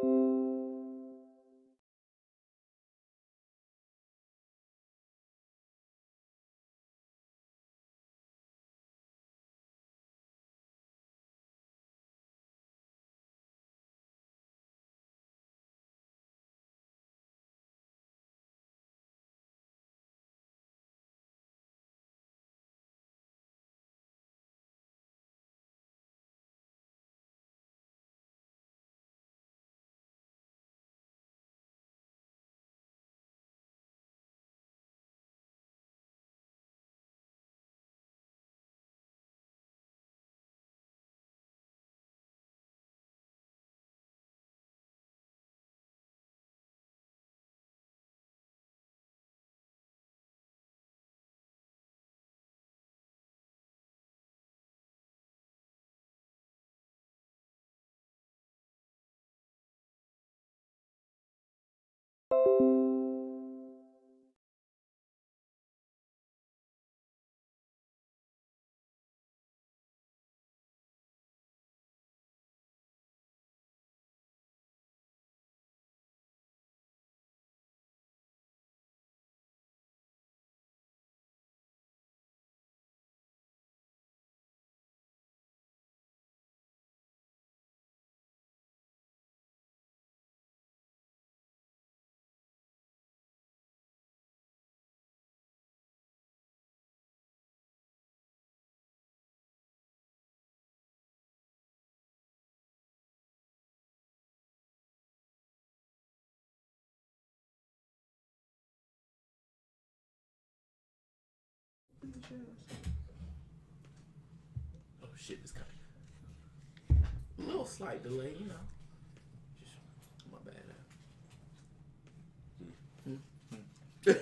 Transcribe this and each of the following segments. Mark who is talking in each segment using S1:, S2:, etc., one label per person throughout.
S1: Oh shit, it's coming. A little slight delay, you know. Just my bad.
S2: I'm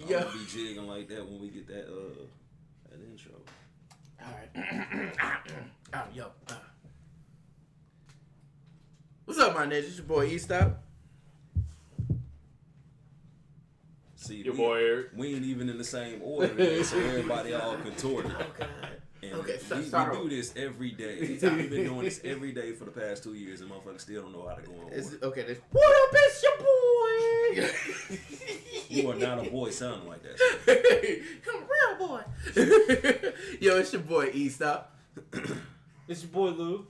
S2: gonna be jigging like that when we get that intro.
S1: Alright. Yo. What's up, my niggas? It's your boy E-Stop.
S2: See,
S3: your boy Eric.
S2: We ain't even in the same order today, so everybody all contorted.
S1: Oh, God.
S2: And
S1: Okay,
S2: we do this every day. We've been doing this every day for the past 2 years, and motherfuckers still don't know how to go on order.
S1: Okay, what up, it's your boy.
S2: You are not a boy sounding like that.
S1: I'm a real boy. Yo, it's your boy E-Stop.
S4: It's your boy Lou.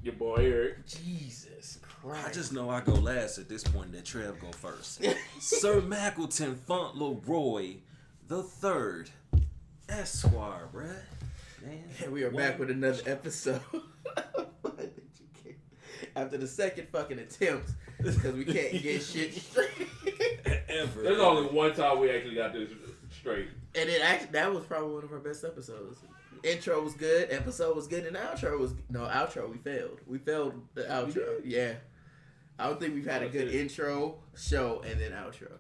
S3: Your boy Eric.
S1: Jesus Christ.
S2: I just know I go last at this point, and that Trev go first. Sir Mackleton Fauntleroy the Third, Esquire, bruh. Man,
S1: And we are back with another episode. After the second fucking attempt, because we can't get shit straight.
S2: ever.
S3: There's only one time we actually got this straight.
S1: And it actually, that was probably one of our best episodes. Intro was good, episode was good, and outro was outro we failed. We failed the outro. Yeah. I don't think we've had a good intro, show, and then outro.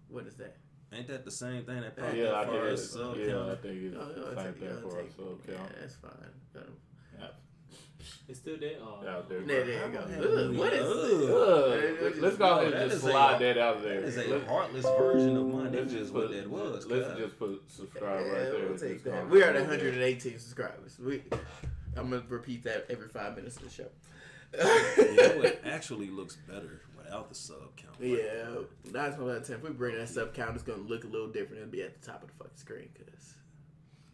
S1: What is that?
S2: Ain't that the same thing that popped
S3: Yeah, I
S2: up
S3: think
S2: for
S3: it's
S2: us?
S3: I think it's the same thing for us. So
S1: Yeah, that's fine.
S4: It's still there. Oh.
S3: out there.
S1: There you go. What is
S3: Let's go ahead and just slide that out there.
S2: That is a heartless version of MyNinja is what that was.
S3: Let's just put subscribe right there.
S1: We'll take that. We are at 118 subscribers. I'm going to repeat that every 5 minutes of the show.
S2: You know, it actually looks better without the sub count.
S1: Yeah, 9 times out of 10, if we bring that sub count, it's going to look a little different. It'll be at the top of the fucking screen, because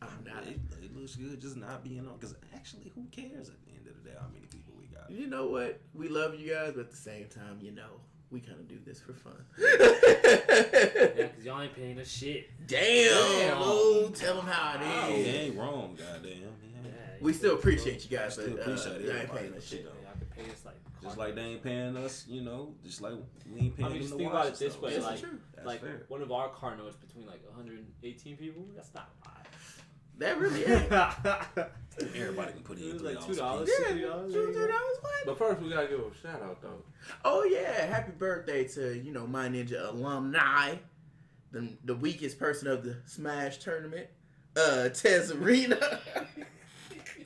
S1: I'm not.
S2: It looks good just not being on, because actually, who cares at the end of the day how many people we got?
S1: You know what? We love you guys, but at the same time, we kind of do this for fun.
S4: Yeah, because y'all ain't paying us shit.
S1: Damn. Oh, tell them how it
S2: Oh,
S1: is.
S2: you ain't wrong, goddamn.
S4: Yeah,
S1: We still appreciate you guys,
S2: Still
S1: but
S2: appreciate
S1: they ain't
S2: everybody,
S1: paying us shit.
S4: Yeah, y'all can pay us like.
S2: Just like they ain't paying us, just like we ain't paying
S4: I mean,
S2: them
S4: just
S2: to
S4: think
S2: watch
S4: about it this
S2: stuff.
S4: way,
S1: This is
S4: like,
S1: true.
S2: That's fair.
S4: one of our car notes between like 118 people. That's not a lot.
S1: That really is.
S2: Everybody can put in
S4: It was
S2: $3
S4: like $2.
S1: Yeah,
S4: $2.
S1: $2, what?
S3: But first, we gotta give a shout out though.
S1: Oh yeah, happy birthday to MyNinja alumni, the weakest person of the Smash tournament, Tezarina.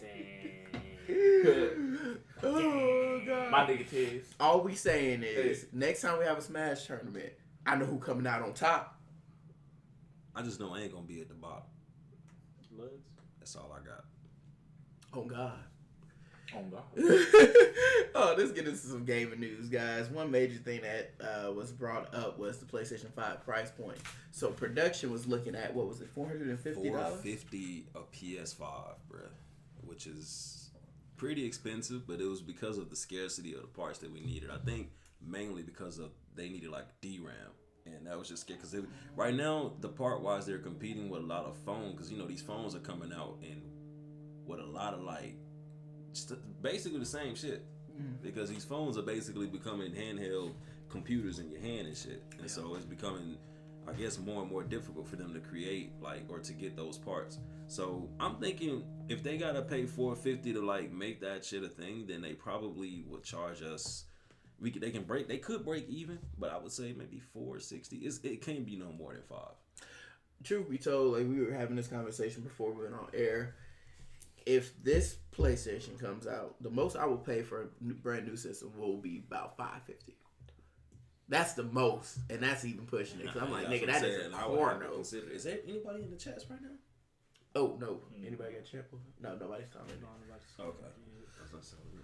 S4: Dang.
S1: Oh god.
S3: My nigga Tez.
S1: All we saying is next time we have a Smash tournament, I know who coming out on top.
S2: I just know I ain't gonna be at the bottom.
S4: Bloods.
S2: That's all I got.
S1: Oh god.
S3: Oh God.
S1: Oh, let's get into some gaming news, guys. One major thing that was brought up was the PlayStation 5 price point. So production was looking at, what was it, $450?
S2: $450 a PS5, bruh, which is pretty expensive, but it was because of the scarcity of the parts that we needed. I think mainly because of they needed like DRAM. And that was just scary because right now, the part wise, they're competing with a lot of phones because, you know, these phones are coming out in with a lot of like basically the same shit because these phones are basically becoming handheld computers in your hand and shit. And so it's becoming, I guess, more and more difficult for them to create like or to get those parts. So I'm thinking if they gotta pay $450 to like make that shit a thing, then they probably would charge us. They could break even, but I would say maybe $460. It can't be no more than $5.
S1: Truth be told, like we were having this conversation before we went on air. If this PlayStation comes out, the most I will pay for a brand new system will be about $550. That's the most, and that's even pushing it. Cause I'm like, nigga, that is a porno.
S2: Is there anybody in the chat right now?
S1: Oh no, anybody got chat? No, nobody's commenting.
S2: Okay.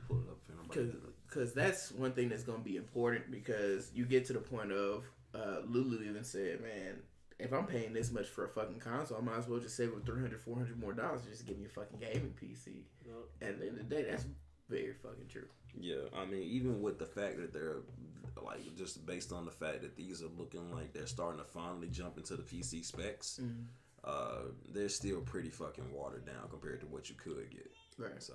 S2: Pull it up
S1: Because that's one thing that's going to be important because you get to the point of Lulu even said, man, if I'm paying this much for a fucking console, I might as well just save $300, $400 more dollars just to give me a fucking gaming PC. Yep. At the end of the day, that's very fucking true.
S2: Yeah, I mean, even with the fact that they're like just based on the fact that these are looking like they're starting to finally jump into the PC specs, they're still pretty fucking watered down compared to what you could get.
S1: Right.
S2: So.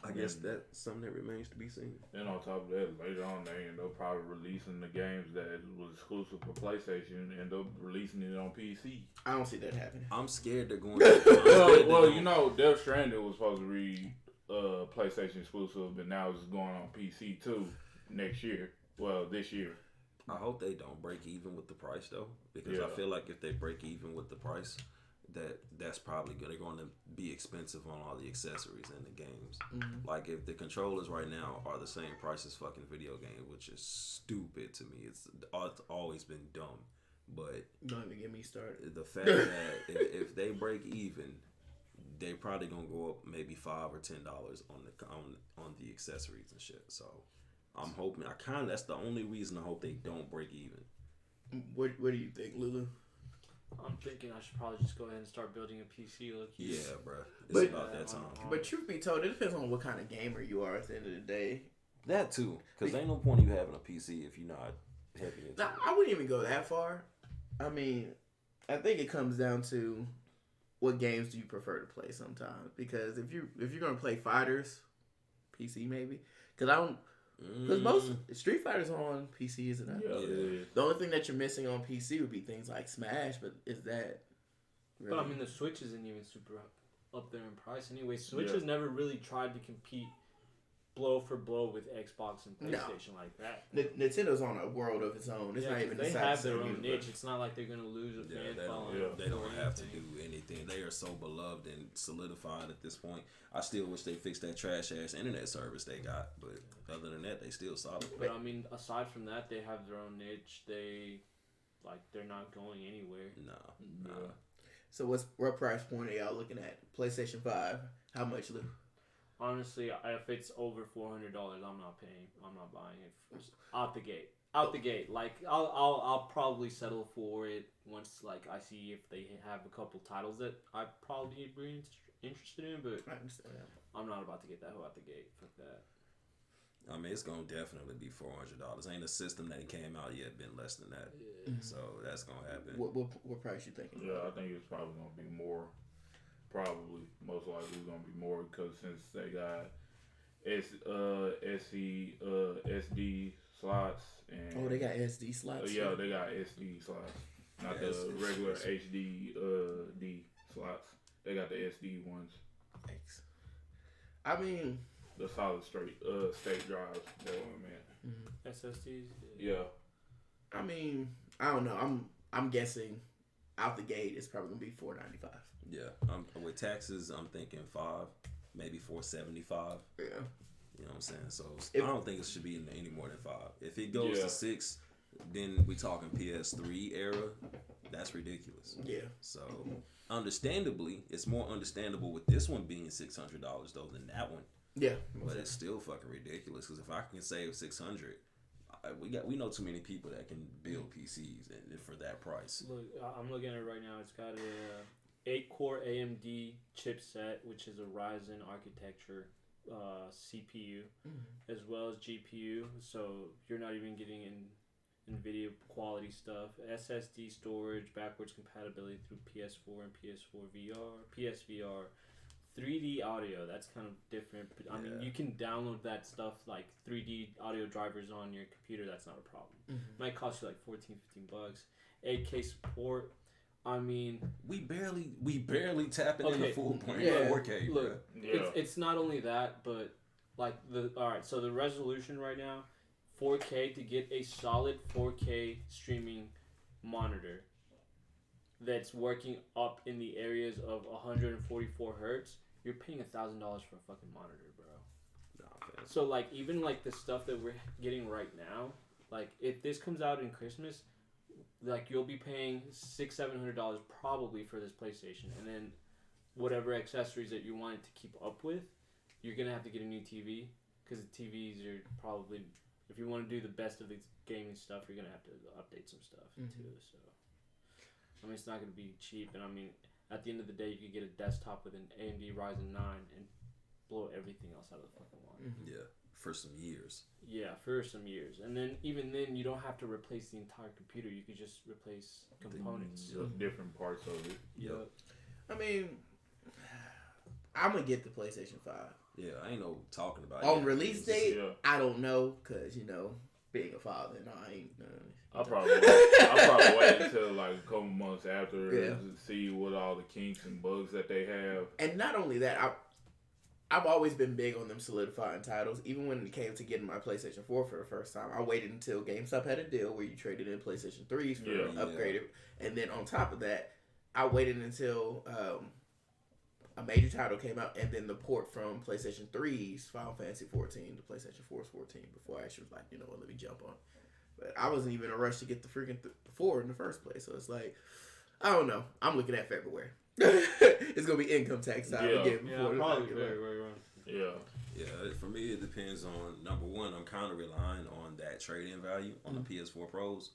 S2: I guess that's something that remains to be seen.
S3: And on top of that, later on, they end up probably releasing the games that was exclusive for PlayStation, end up releasing it on PC.
S1: I don't see that happening.
S2: I'm scared they're going to...
S3: well, you know, Death Stranding was supposed to be PlayStation exclusive, but now it's going on PC too next year. Well, this year.
S2: I hope they don't break even with the price, though, because I feel like if they break even with the price... That's probably good. They're going to be expensive on all the accessories in the games. Like if the controllers right now are the same price as fucking video games, which is stupid to me. It's always been dumb. But
S1: don't even get me started.
S2: The fact that if they break even, they probably gonna go up maybe $5 or $10 on the accessories and shit. So I'm hoping. That's the only reason I hope they don't break even.
S1: What do you think, Lulu?
S4: I'm thinking I should probably just go ahead and start building a PC.
S2: Yeah, bro. It's about that time.
S1: But truth be told, it depends on what kind of gamer you are at the end of the day.
S2: That too. Because ain't no point in you having a PC if you're not heavy into it.
S1: I wouldn't even go that far. I mean, I think it comes down to what games do you prefer to play sometimes. Because if you're going to play fighters, PC maybe. Because most Street Fighters on PC, isn't it?
S3: Yeah.
S1: The only thing that you're missing on PC would be things like Smash, but is that really?
S4: But I mean, the Switch isn't even super up there in price anyway. Switch has never really tried to compete blow for blow with Xbox and PlayStation like that.
S1: Nintendo's on a world of its own. It's not even
S4: they have their own niche. It's not like they're gonna lose a fan following.
S2: They don't have to do anything. They are so beloved and solidified at this point. I still wish they fixed that trash ass internet service they got, but other than that, they still solid.
S4: But I mean, aside from that, they have their own niche. They're not going anywhere.
S2: No.
S1: So what price point are y'all looking at? PlayStation 5. How much, Lou?
S4: Honestly, if it's over $400, I'm not paying. I'm not buying it out the gate. Like I'll probably settle for it once like I see if they have a couple titles that I probably be interested in. But
S1: I understand that.
S4: I'm not about to get that hoe out the gate. Fuck that.
S2: I mean, it's gonna definitely be $400. Ain't a system that came out yet been less than that. Yeah. So that's gonna happen.
S1: What price you thinking?
S3: Yeah, I think it's probably gonna be more. Probably, most likely, it's gonna be more because since they got SD slots and
S1: they got SD slots.
S3: Yeah, they got SD slots, not the regular HD D slots. They got the SD ones.
S1: Thanks. I mean,
S3: the solid state drives. That's what I meant.
S4: SSDs.
S3: Yeah.
S1: I mean, I don't know. I'm guessing out the gate it's probably gonna be $495.
S2: Yeah, with taxes, I'm thinking $5, maybe $475.
S1: Yeah,
S2: you know what I'm saying. So I don't think it should be any more than $5. If it goes to $6, then we talking PS3 era. That's ridiculous.
S1: Yeah.
S2: So understandably, it's more understandable with this one being $600 though than that one.
S1: Yeah,
S2: but it's still fucking ridiculous. Because if I can save $600, we know too many people that can build PCs and for that price.
S4: Look, I'm looking at it right now. It's got a 8-core AMD chipset, which is a Ryzen architecture CPU, as well as GPU. So you're not even getting NVIDIA quality stuff. SSD storage, backwards compatibility through PS4 and PS4 VR, PSVR. 3D audio, that's kind of different. But, I mean, you can download that stuff like 3D audio drivers on your computer. That's not a problem. Might cost you like $14, $15. 8K support. I mean,
S2: we barely tapping into full point 4K.
S4: Look, it's not only that, but like so the resolution right now, 4K, to get a solid 4K streaming monitor that's working up in the areas of 144 hertz, you're paying $1,000 for a fucking monitor, bro.
S2: Nah,
S4: so like even like the stuff that we're getting right now, like if this comes out in Christmas, like you'll be paying $600-$700 probably for this PlayStation, and then whatever accessories that you want it to keep up with, you're gonna have to get a new TV, because the TVs are probably, if you want to do the best of the gaming stuff, you're gonna have to update some stuff too. So I mean, it's not gonna be cheap, and I mean, at the end of the day, you could get a desktop with an AMD Ryzen 9 and blow everything else out of the fucking water.
S2: Yeah, for some years.
S4: Yeah, for some years. And then, even then, you don't have to replace the entire computer. You could just replace components.
S3: Different parts of it.
S2: Yep.
S1: I mean, I'm going to get the PlayStation 5.
S2: Yeah, I ain't no talking about
S1: On release date,
S3: Yeah.
S1: I don't know, because, you know, being a father, no, I ain't.
S3: I'll probably wait until like a couple months after to see what all the kinks and bugs that they have.
S1: And not only that, I've always been big on them solidifying titles. Even when it came to getting my PlayStation 4 for the first time, I waited until GameStop had a deal where you traded in PlayStation 3s for upgraded. And then on top of that, I waited until a major title came out, and then the port from PlayStation 3's Final Fantasy 14 to PlayStation 4's 14 before I actually was like, you know what, let me jump on. But I wasn't even in a rush to get the freaking 4 in the first place. So it's like, I don't know. I'm looking at February. It's going to be income tax time again. Before
S4: probably very right.
S2: Yeah, for me, it depends on, number one, I'm kind of relying on that trade-in value on the PS4 Pros.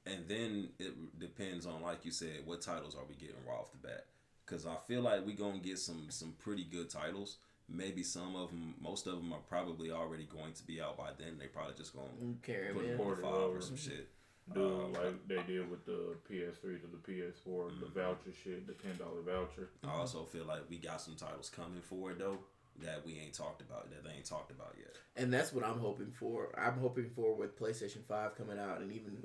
S2: And then it depends on, like you said, what titles are we getting right off the bat. Because I feel like we're going to get some pretty good titles. Maybe some of them, most of them are probably already going to be out by then. They probably just going to put a port 5 or some shit.
S3: Like they did with the PS3 to the PS4, the voucher shit, the $10 voucher.
S2: I also feel like we got some titles coming for it, though, that we ain't talked about, that they ain't talked about yet.
S1: And that's what I'm hoping for. I'm hoping for with PlayStation 5 coming out, and even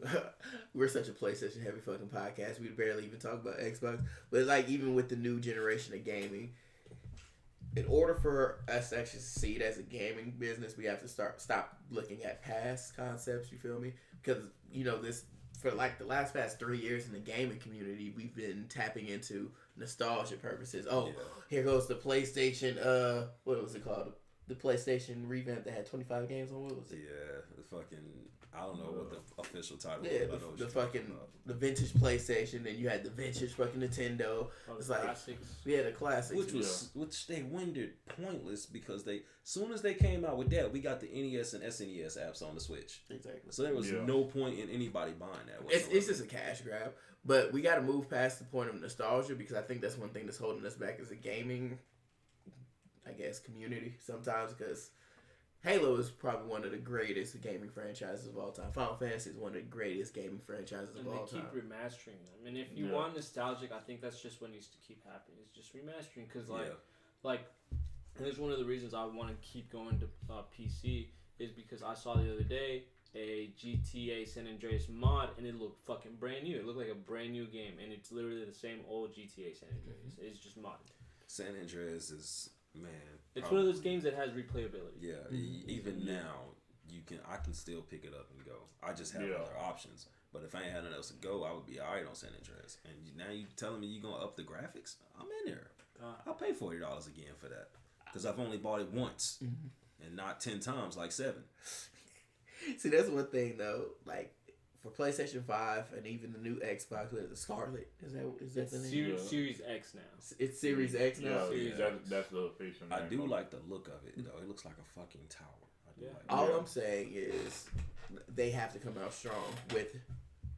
S1: we're such a PlayStation heavy fucking podcast, we barely even talk about Xbox. But like even with the new generation of gaming, in order for us to actually see it as a gaming business, we have to stop looking at past concepts, you feel me? Because, you know, this for like the past 3 years in the gaming community, we've been tapping into nostalgia purposes. Here goes the PlayStation, what was it called? The PlayStation revamp that had 25 games on, what was it?
S2: Yeah, the fucking, I don't know what the official title was.
S1: The vintage PlayStation, then you had the vintage fucking Nintendo. It's like
S4: classics.
S1: Yeah, the classics.
S2: Which they rendered pointless because soon as they came out with that, we got the NES and SNES apps on the Switch.
S1: Exactly.
S2: So there was no point in anybody buying that whatsoever.
S1: It's just a cash grab. But we got to move past the point of nostalgia, because I think that's one thing that's holding us back as a gaming, I guess, community sometimes, because Halo is probably one of the greatest gaming franchises of all time. Final Fantasy is one of the greatest gaming franchises of all time.
S4: And they keep remastering them. And if you want nostalgic, I think that's just what needs to keep happening. It's just remastering. Because, and it's one of the reasons I want to keep going to PC is because I saw the other day a GTA San Andreas mod, and it looked fucking brand new. It looked like a brand new game, and it's literally the same old GTA San Andreas. It's just modded.
S2: San Andreas is... Man,
S4: it's one of those games that has replayability.
S2: Yeah, even now I can still pick it up and go. I just have other options. But if I ain't had nothing else to go, I would be alright on San Andreas. And now you telling me you gonna up the graphics? I'm in there. I'll pay $40 again for that, because I've only bought it once and not 10 times like 7.
S1: See, that's one thing though. Like for PlayStation 5 and even the new Xbox with the Scarlet. Is that the name?
S4: Series X now.
S1: It's Series X now.
S3: Yeah, that's the official name.
S2: I do like the look of it though. It looks like a fucking tower.
S1: All I'm saying is they have to come out strong with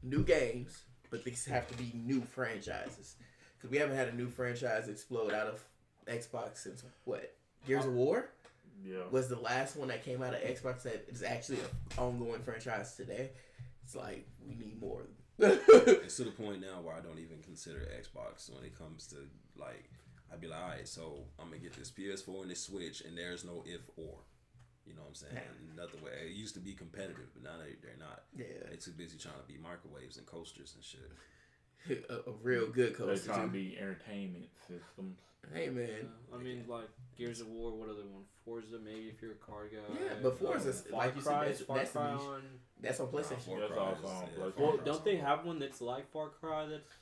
S1: new games, but these have to be new franchises. Because we haven't had a new franchise explode out of Xbox since what? Gears of War?
S3: Yeah.
S1: Was the last one that came out of Xbox that is actually an ongoing franchise today. It's like, we need more.
S2: It's to the point now where I don't even consider Xbox when it comes to, like, I'd be like, all right, so I'm going to get this PS4 and this Switch, and there's no if or. You know what I'm saying?
S1: Yeah.
S2: Nothing way. It used to be competitive, but now they're not.
S1: Yeah.
S2: They're too busy trying to be microwaves and coasters and shit.
S1: a real good coaster.
S3: They're trying to be entertainment systems.
S1: Hey, man.
S4: I mean, like, Gears of War, what other one? Forza, maybe, if you're a car guy.
S1: Yeah, but Forza, like you said, that's
S4: on...
S1: That's on PlayStation.
S3: That's also on PlayStation.
S4: Well, don't they have one that's like Far Cry that's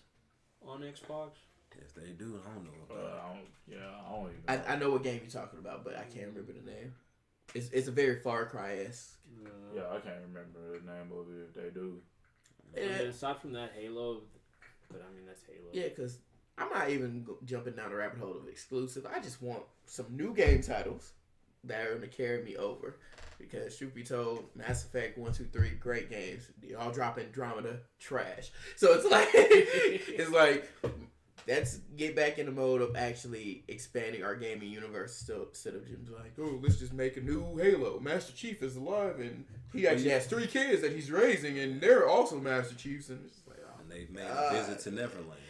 S4: on Xbox?
S2: If they do, I don't know about
S3: I don't even know.
S1: I know what game you're talking about, but I can't remember the name. It's a very Far Cry-esque.
S3: Yeah, I can't remember the name of it if they do.
S4: I mean, aside from that, Halo, but I mean, that's Halo.
S1: Yeah, because I'm not even jumping down the rabbit hole of exclusive. I just want some new game titles that are going to carry me over. Because, truth be told, Mass Effect 1, 2, 3, great games. Y'all drop Andromeda, trash. So it's like, let's get back in the mode of actually expanding our gaming universe instead of just like, oh, let's just make a new Halo. Master Chief is alive, and he actually has 3 kids that he's raising, and they're also Master Chiefs. And it's like, oh,
S2: and they've made a visit to Neverland.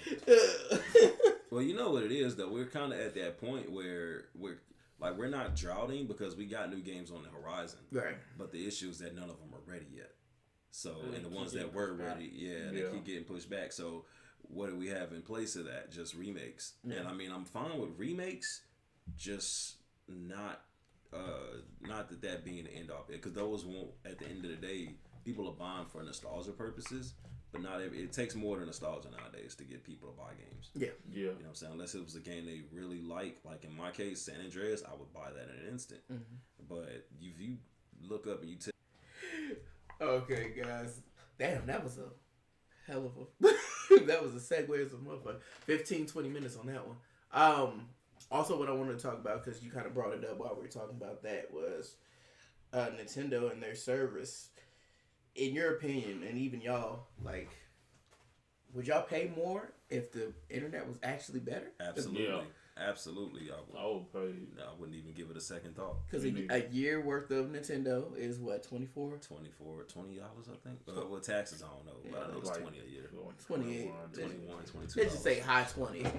S2: Well, you know what it is, though. We're kind of at that point where we're not droughting because we got new games on the horizon.
S1: Right.
S2: But the issue is that none of them are ready yet. So, and the ones that were ready, they keep getting pushed back. So, what do we have in place of that? Just remakes. Yeah. And I mean, I'm fine with remakes, just not that being the end of it. Because those won't, at the end of the day, people are buying for nostalgia purposes. But not every, it takes more than nostalgia nowadays to get people to buy games.
S1: Yeah.
S2: You know what I'm saying? Unless it was a game they really like in my case, San Andreas, I would buy that in an instant. Mm-hmm. But if you look up and you
S1: okay, guys. Damn, that was a hell of a... that was a segue as a motherfucker. 15, 20 minutes on that one. Also, what I wanted to talk about, because you kind of brought it up while we were talking about that, was Nintendo and their service. In your opinion, and even y'all, like, would y'all pay more if the internet was actually better?
S2: Absolutely. Yeah. Absolutely, I would pay. I wouldn't even give it a second thought.
S1: Because a year worth of Nintendo is what, $20, I
S2: think. Well, taxes, I don't know. But I know it's like 20 a year.
S1: 28,
S2: 21, 22.
S1: Let's just say high 20s.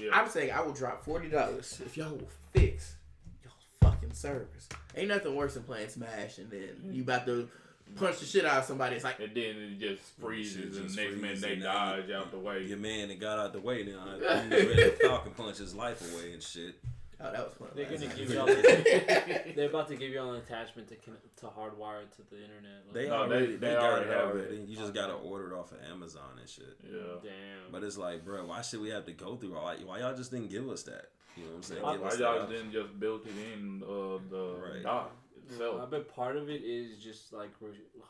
S3: Yeah.
S1: I'm saying I will drop $40 if y'all will fix y'all fucking servers. Ain't nothing worse than playing Smash and then you about to punch the shit out of somebody. It's like,
S3: and then it just freezes, and the next minute they dodge out the way.
S2: Your man that got out the way now, he was ready to Falcon punch his life away and shit.
S1: Oh, that was fun.
S4: They're gonna give y'all. They're about to give y'all an attachment to hardwire it to the internet.
S2: Like, they already have it. You just gotta order it off of Amazon and shit.
S3: Yeah.
S4: Damn.
S2: But it's like, bro, why should we have to go through all? Why y'all just didn't give us that? You know what I'm saying?
S3: Why y'all didn't just build it in the dock?
S4: So I bet part of it is just like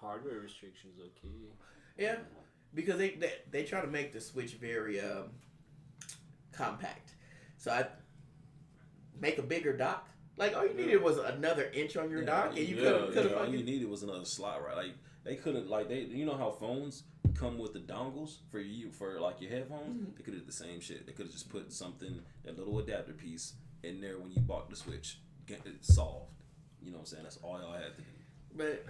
S4: hardware restrictions, okay?
S1: Yeah, because they try to make the Switch very compact. So I make a bigger dock. Like all you needed was another inch on your dock, and you could.
S2: All you needed was another slot, right? Like they could have, you know how phones come with the dongles for like your headphones. Mm-hmm. They could have did the same shit. They could have just put something, that little adapter piece in there when you bought the Switch. Get it solved. You know what I'm saying? That's all y'all had to do.
S1: But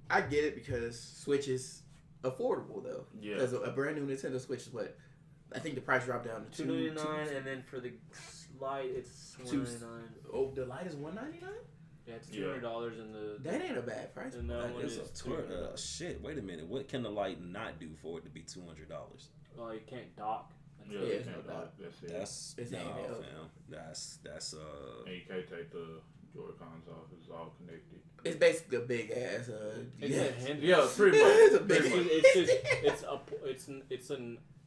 S1: I get it because Switch is affordable though.
S3: Yeah.
S1: Because a brand new Nintendo Switch is what I think the price dropped down to
S4: $299, and then for the Lite it's $199.
S1: Oh, the Lite is $199?
S4: Yeah, it's $200 in the.
S1: That ain't a bad price.
S4: And that one is
S2: shit. Wait a minute. What can the Lite not do for it to be $200?
S4: Well, you can't dock.
S3: That's
S2: That's handheld, fam. That's
S3: And you can't take the Joy-Cons off. It's all connected.
S1: It's basically a big ass.
S4: It's a handheld.
S3: Yeah, pretty much.
S1: It's a big.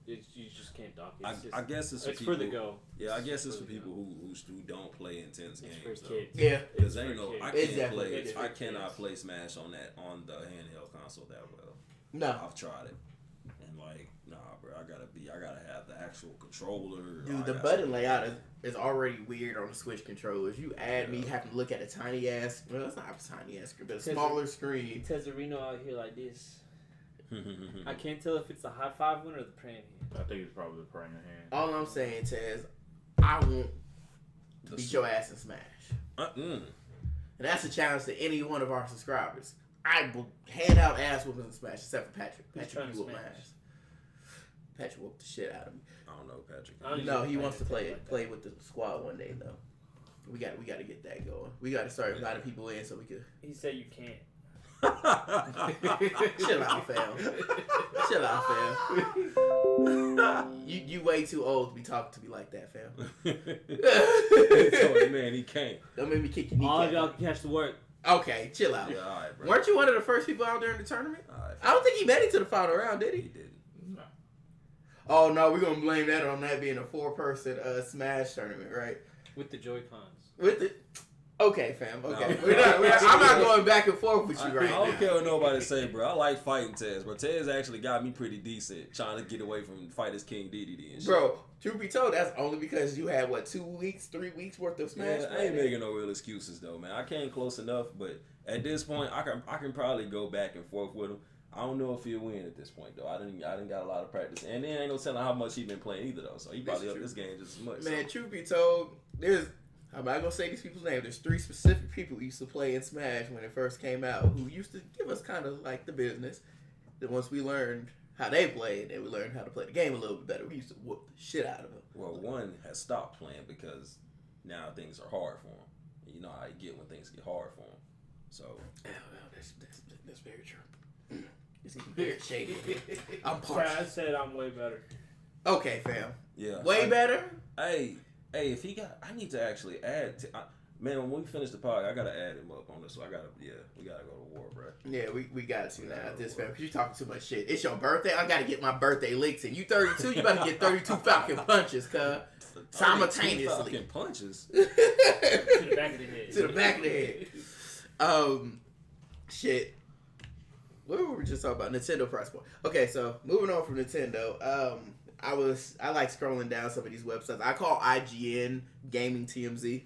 S4: You just can't dock it.
S2: I guess it's
S4: for the go.
S2: Yeah, I guess it's for people who don't play intense games.
S4: For kids.
S1: Yeah,
S2: because I cannot play Smash on the handheld console that well.
S1: No.
S2: I've tried it, and like, nah, bro, I gotta have the actual controller.
S1: Dude, the button layout is already weird on the Switch controllers. You add me having to look at a tiny ass, well, it's not a tiny ass screen, but a smaller screen.
S4: Tezzerino out here like this. I can't tell if it's the high five one or the praying hand.
S3: I think it's probably the praying hand.
S1: All I'm saying, Tez, I want to beat your ass in Smash. And that's a challenge to any one of our subscribers. I will hand out ass whoopings in Smash, except for Patrick. Patrick, you whoop my ass. Patrick whooped the shit out of me.
S2: I don't know, Patrick.
S1: No, he wants to play with the squad one day though. We got to get that going. We got to start inviting people in so we could.
S4: He said you can't.
S1: Chill out, fam. Chill out, fam. You way too old to be talking to me like that, fam.
S2: So, man, he can't.
S1: Don't make me kick your
S4: All
S1: kneecap.
S4: of y'all can catch the work.
S1: Okay, chill out.
S2: Yeah, all right, bro.
S1: Weren't you one of the first people out during the tournament?
S2: All right.
S1: I don't think he made it to the final round, did
S2: He
S1: he?
S2: didn't.
S3: No.
S1: Oh no, we're gonna blame that on that being a 4-person Smash tournament, right?
S4: With the Joy-Cons.
S1: With it. Okay, fam. Okay,
S2: No.
S1: I'm not going back and forth with you right
S2: I don't
S1: now.
S2: care what nobody say, bro. I like fighting Tez, bro. Tez actually got me pretty decent trying to get away from fight as King DDD and shit.
S1: Bro, truth be told, that's only because you had, 3 weeks worth of Smash?
S2: Man, I ain't making no real excuses though, man. I came close enough, but at this point, I can probably go back and forth with him. I don't know if he'll win at this point though. I didn't got a lot of practice, and then ain't no telling how much he been playing either though. So he probably up this game just as much.
S1: Man, truth be told, I'm not gonna say these people's names. There's 3 specific people who used to play in Smash when it first came out, who used to give us kind of like the business. Then once we learned how they played and we learned how to play the game a little bit better, we used to whoop the shit out of them.
S2: Well, one has stopped playing because now things are hard for him. You know how you get when things get hard for him. So.
S1: That's very true. It's very shady. I'm
S4: I
S1: partial.
S4: said I'm way better.
S1: Okay, fam.
S2: Yeah.
S1: Way better?
S2: Hey, if he got, I need to actually add. Man, when we finish the pod, I gotta add him up on this. So we gotta go to war, bro.
S1: Yeah, we got to now at this fam. Because you talking too much shit. It's your birthday. I gotta get my birthday licks in. You 32, you about to get 32 Falcon punches, cuz. Simultaneously.
S2: Falcon punches.
S4: To the back of the head.
S1: To the back of the head. Shit. What were we just talking about? Nintendo price point. Okay, so moving on from Nintendo. I like scrolling down some of these websites. I call IGN Gaming TMZ.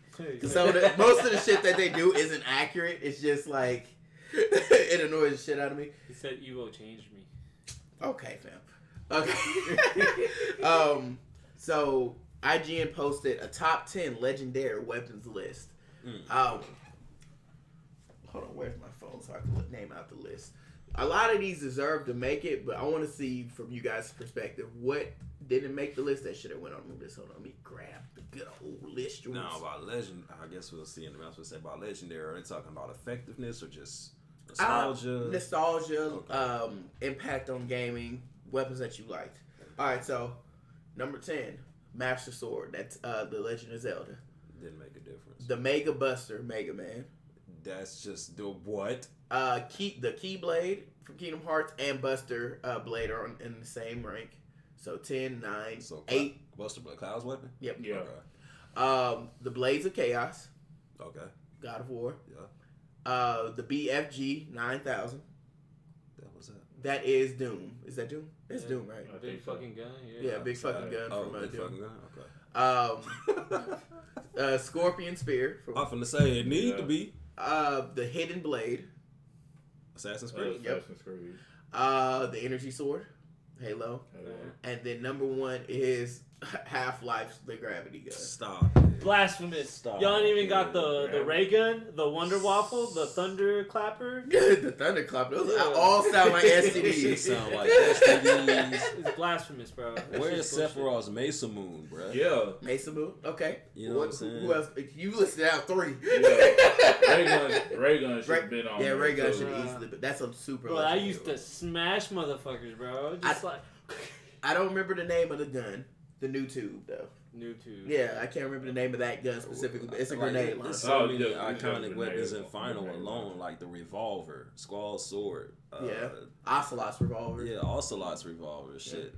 S1: So most of the shit that they do isn't accurate. It's just like it annoys the shit out of me.
S4: He said Evo changed me.
S1: Okay, fam. Okay. So IGN posted a top 10 legendary weapons list. Hold on, where's my phone so I can name out the list. A lot of these deserve to make it, but I want to see from you guys' perspective what didn't make the list that should have went on the list. Hold on, let me grab the good old list.
S2: No, about legend. I guess we'll see in the announcement say about legendary. Are they talking about effectiveness or just nostalgia?
S1: Nostalgia, impact on gaming, weapons that you liked. All right, so number 10, Master Sword. That's the Legend of Zelda.
S2: Didn't make a difference.
S1: The Mega Buster, Mega Man.
S2: That's just the what?
S1: The Keyblade from Kingdom Hearts and Buster Blade are in the same rank. So 10, 9,
S2: So
S1: 8.
S2: Buster Blade, Cloud's weapon?
S1: Yep.
S3: Yeah.
S2: Okay.
S1: The Blades of Chaos,
S2: Okay.
S1: God of War.
S2: Yeah.
S1: The BFG 9000.
S2: That was that.
S1: That is Doom. Is that Doom? That's Doom, right?
S3: I
S4: Big
S3: think so.
S4: fucking gun.
S1: Yeah, big fucking gun
S2: Oh,
S1: from
S2: big
S1: Doom.
S2: fucking gun? Okay.
S1: Scorpion Spear from
S2: I'm finna say it need to be
S1: the Hidden Blade.
S2: Assassin's Creed.
S3: Assassin's Creed.
S1: The Energy Sword, Halo.
S3: Hello.
S1: And then number 1 is Half-Life's the Gravity Gun.
S2: Stop.
S4: Blasphemous.
S2: Stop.
S4: Y'all ain't even got the
S3: Yeah.
S4: ray gun, the Wonder Waffle, the Thunder Clapper.
S1: The Thunderclap. Those
S4: Yeah.
S1: all sound like
S2: Shit
S1: STDs.
S2: sound like STDs.
S4: It's blasphemous, bro. That
S2: Where's
S4: shit's bullshit.
S2: Sephiroth's Mesa Moon, bruh?
S3: Yeah.
S1: Mesa Moon. Okay.
S2: You know what I'm saying?
S1: Who else? You listed out 3.
S3: Ray Gun should have been on.
S1: Yeah,
S3: there,
S1: Ray Gun
S3: too.
S1: should easily. But that's a super.
S4: Bro, I
S1: legendary
S4: used to
S1: one.
S4: smash motherfuckers, bro. Just like
S1: I don't remember the name of the gun. The new tube though.
S4: new tube.
S1: Yeah, I can't remember the name of that gun specifically. But it's a
S2: Like,
S1: grenade
S2: there's
S1: launcher.
S2: so
S3: Oh,
S2: many
S3: yeah, we
S2: iconic
S3: have
S2: weapons in
S3: grenade-
S2: Final
S3: grenade
S2: alone,
S3: launcher.
S2: like the revolver, Squall sword.
S1: Yeah. Ocelot's revolver.
S2: Yeah, Ocelot's revolver. Shit.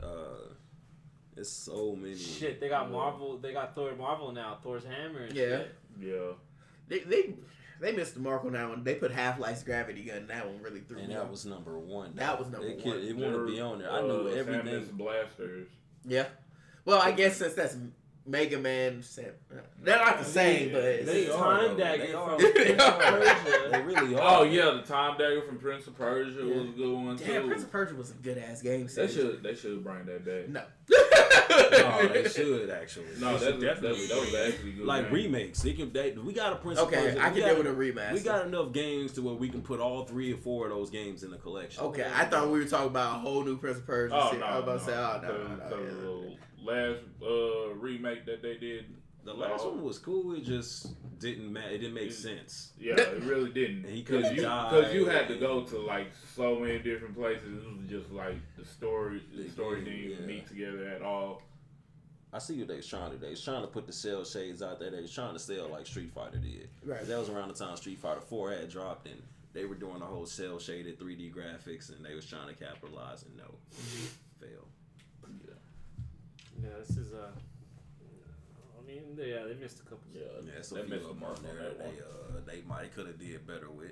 S2: It's so many.
S4: Shit, they got Marvel. They got Thor Marvel now. Thor's hammer. And
S1: Yeah.
S4: shit.
S3: Yeah.
S1: They They missed the mark on that one. They put Half-Life's Gravity Gun. That one really threw me.
S2: And that
S1: off.
S2: was number one.
S1: That was number one.
S2: It wanted to be on there. I knew everything.
S3: Samus Blasters.
S1: Yeah. Well, I guess since that's Mega Man, they're not the same, but
S4: They
S1: it's
S4: Time Dagger
S2: They
S4: from
S2: are.
S4: Prince of Persia.
S2: They really are.
S3: Oh yeah, the Time Dagger from Prince of Persia was a good one too.
S1: Damn, Prince of Persia was a good ass game.
S3: They should bring that back.
S1: No.
S2: No, they should actually.
S3: No,
S2: They should definitely.
S3: that was actually good.
S2: Like
S3: game.
S2: remakes. We got a Prince of
S1: Okay,
S2: Persia.
S1: I can deal with a remaster.
S2: We got enough games to where we can put all 3 or 4 of those games in the collection.
S1: Okay, I thought we were talking about a whole new Prince of Persia.
S3: Oh
S1: shit.
S3: no,
S1: I was about to say,
S3: no. Last remake that they did.
S2: The last one was cool. It just didn't matter. It didn't make sense.
S3: Yeah, it really didn't.
S2: He could've died.
S3: Because you had to go to like so many different places. It was just like the story didn't even meet together at all.
S2: I see what they was trying to do. They was trying to put the cell shades out there. They was trying to sell like Street Fighter did.
S1: Right.
S2: That was around the time Street Fighter 4 had dropped, and they were doing the whole cell shaded 3D graphics, and they was trying to capitalize, and failed.
S4: Yeah, this is I mean, yeah, they missed a couple.
S3: Yeah,
S2: So
S3: they
S2: few
S3: missed
S2: of
S3: the
S2: them
S3: mark
S2: on
S3: on
S2: there
S3: that
S2: they might could have did better with.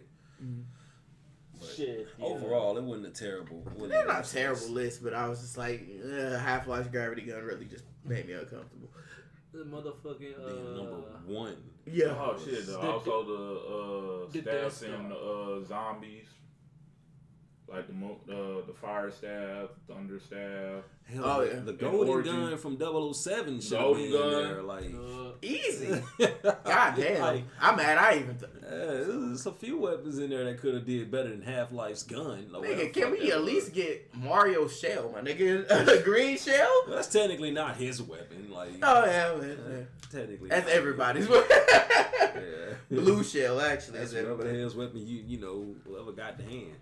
S2: But
S4: Shit. Yeah.
S2: overall, it wasn't a terrible.
S1: They're not a terrible list, but I was just like, Half-Life's Gravity Gun really just made me uncomfortable.
S4: The motherfucking
S2: Being number 1.
S1: Yeah.
S3: Oh shit! Also the staffs and zombies, like the fire staff, thunder staff.
S2: Hell,
S1: Oh, yeah.
S2: the golden
S3: Origin.
S2: gun from 007 should have
S3: Golden
S2: been
S3: gun.
S2: there. Like,
S1: Easy. God damn.
S2: Like,
S1: I'm mad I even...
S2: there's a few weapons in there that could have did better than Half-Life's gun. Or whatever
S1: Nigga, can
S2: fuck
S1: we
S2: that
S1: at
S2: was.
S1: least get Mario's shell, my nigga? Green shell?
S2: Well, that's technically not his weapon. Like,
S1: Oh, yeah, man. Yeah.
S2: technically
S1: That's
S2: not.
S1: everybody's weapon.
S2: Yeah.
S1: Blue shell, actually.
S2: That's
S1: That's
S2: whatever the
S1: everybody.
S2: hell's weapon you know whoever got the hand.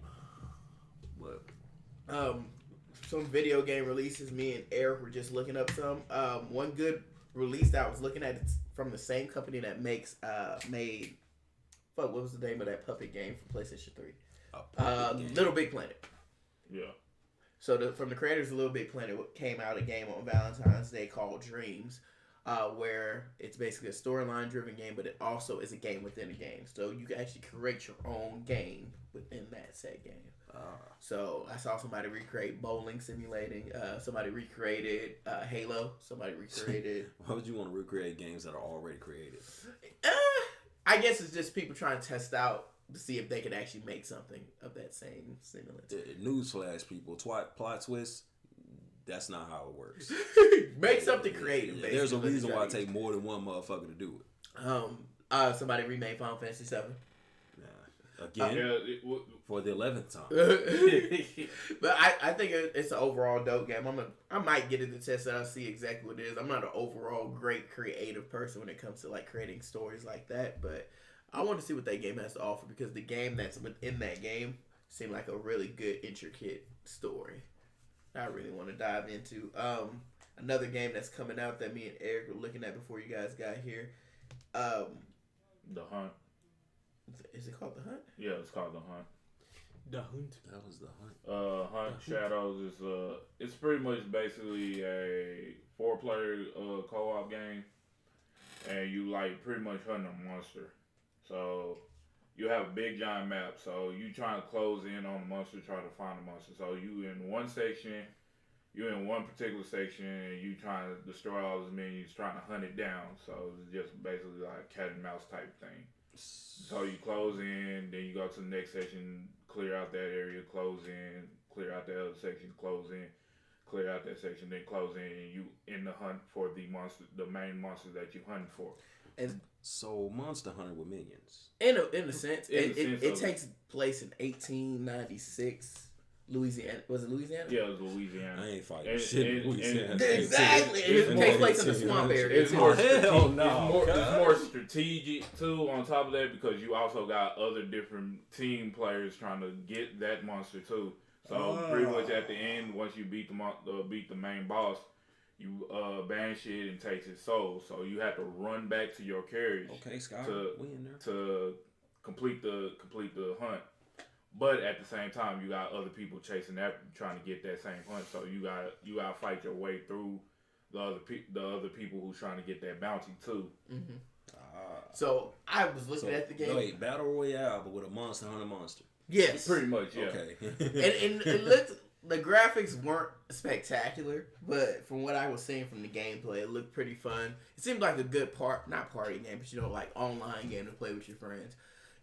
S2: But
S1: Some video game releases. Me and Eric were just looking up some. One good release that I was looking at is from the same company that made what was the name of that puppet game for PlayStation 3? Little Big Planet.
S3: Yeah.
S1: So from the creators of Little Big Planet came out a game on Valentine's Day called Dreams, where it's basically a storyline driven game, but it also is a game within a game. So you can actually create your own game within that said game. So I saw somebody recreate bowling simulating. Somebody recreated Halo. Somebody recreated.
S2: why would you want to recreate games that are already created?
S1: I guess it's just people trying to test out to see if they could actually make something of that same semblance.
S2: Newsflash, people. Plot twist. That's not how it works.
S1: Make something creative.
S2: Yeah, there's a
S1: basically,
S2: reason why it
S1: try to
S2: take more than one motherfucker to do it.
S1: somebody remade Final Fantasy 7.
S2: Again, for the 11th time.
S1: But I think it's an overall dope game. I might get it to test it out, see exactly what it is. I'm not an overall great creative person when it comes to like creating stories like that, but I want to see what that game has to offer because the game that's within that game seemed like a really good, intricate story. I really want to dive into. Another game that's coming out that me and Eric were looking at before you guys got here.
S3: The Hunt.
S1: Is it called The Hunt?
S3: Yeah, it's called The Hunt.
S4: The Hunt.
S2: That was the Hunt.
S3: Hunt Shadows is it's pretty much basically a 4-player co-op game, and you like pretty much hunt a monster. So you have a big giant map. So you trying to close in on the monster, try to find the monster. So you in one section, you in one particular section, and you trying to destroy all those minions, trying to hunt it down. So it's just basically like a cat and mouse type thing. So you close in, then you go to the next section, clear out that area, close in, clear out that other section, close in, clear out that section, then close in, and you in the hunt for the monster, the main monster that you hunting for.
S1: And
S2: So Monster Hunter with minions.
S1: in a sense,
S3: In the
S1: it
S3: sense of-
S1: takes place in 1896. Louisiana. Was it Louisiana?
S3: Yeah, it was Louisiana.
S2: I ain't fighting
S3: And-
S2: shit.
S3: and-
S2: Louisiana.
S3: and-
S1: Exactly.
S3: It's
S1: It
S3: more-
S1: takes place in the swamp area.
S3: It's more,
S2: Hell
S3: strategic,
S2: no.
S3: it's more strategic too. On top of that, because you also got other different team players trying to get that monster too. So pretty much at the end, once you beat the main boss, you banish it and takes its soul. So you have to run back to your carriage
S2: Okay, Scott, we in there.
S3: to complete the hunt. But at the same time, you got other people chasing after you, trying to get that same hunt. So you got to fight your way through the other people who's trying to get that bounty too.
S1: Mm-hmm. So I was looking at the game.
S2: Wait, battle royale, but with a monster hunter monster.
S1: Yes,
S3: Pretty much, yeah.
S2: Okay.
S1: and it looked. The graphics weren't spectacular, but from what I was seeing from the gameplay, it looked pretty fun. It seemed like a good not party game, but like online game to play with your friends.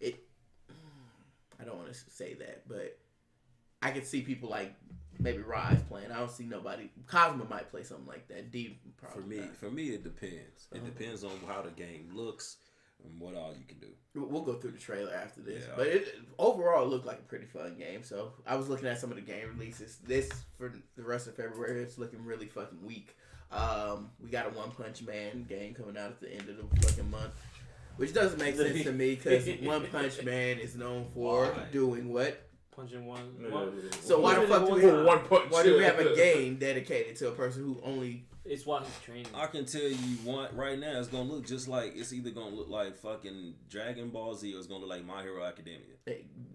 S1: I don't want to say that, but I could see people like maybe Rise playing. I don't see nobody. Cosmo might play something like that. D probably.
S2: For me, it depends. It depends on how the game looks and what all you can do.
S1: We'll go through the trailer after this,
S2: Yeah.
S1: but overall it looked like a pretty fun game. So I was looking at some of the game releases. This for the rest of February, it's looking really fucking weak. We got a One Punch Man game coming out at the end of the fucking month, which doesn't make sense to me because One Punch Man is known for doing what?
S4: Punching one.
S1: So why the fuck do we have a game dedicated to a person who only?
S4: It's while he's training.
S2: I can tell you right now, it's gonna look just like it's either gonna look like fucking Dragon Ball Z or it's gonna look like My Hero Academia.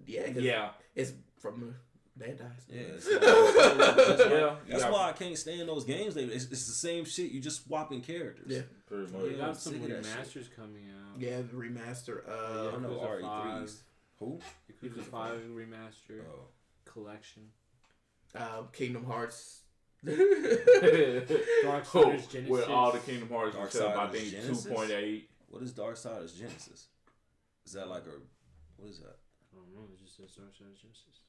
S1: Yeah. It's from Bandai's.
S2: Yeah, that's why I can't stand those games. It's the same shit. You just swapping characters.
S1: Yeah,
S3: pretty much.
S4: We got some remasters coming out.
S1: Yeah, the remaster of
S2: I know RE3s. Who?
S4: Yakuza 5 remaster collection.
S1: Kingdom Hearts.
S4: Darksiders Genesis.
S3: With all the Kingdom Hearts,
S2: Darksiders
S3: I think
S2: Genesis?
S3: 2.8.
S2: What is Darksiders Genesis? Is that like what is that?
S4: I don't know. It just says Darksiders Genesis.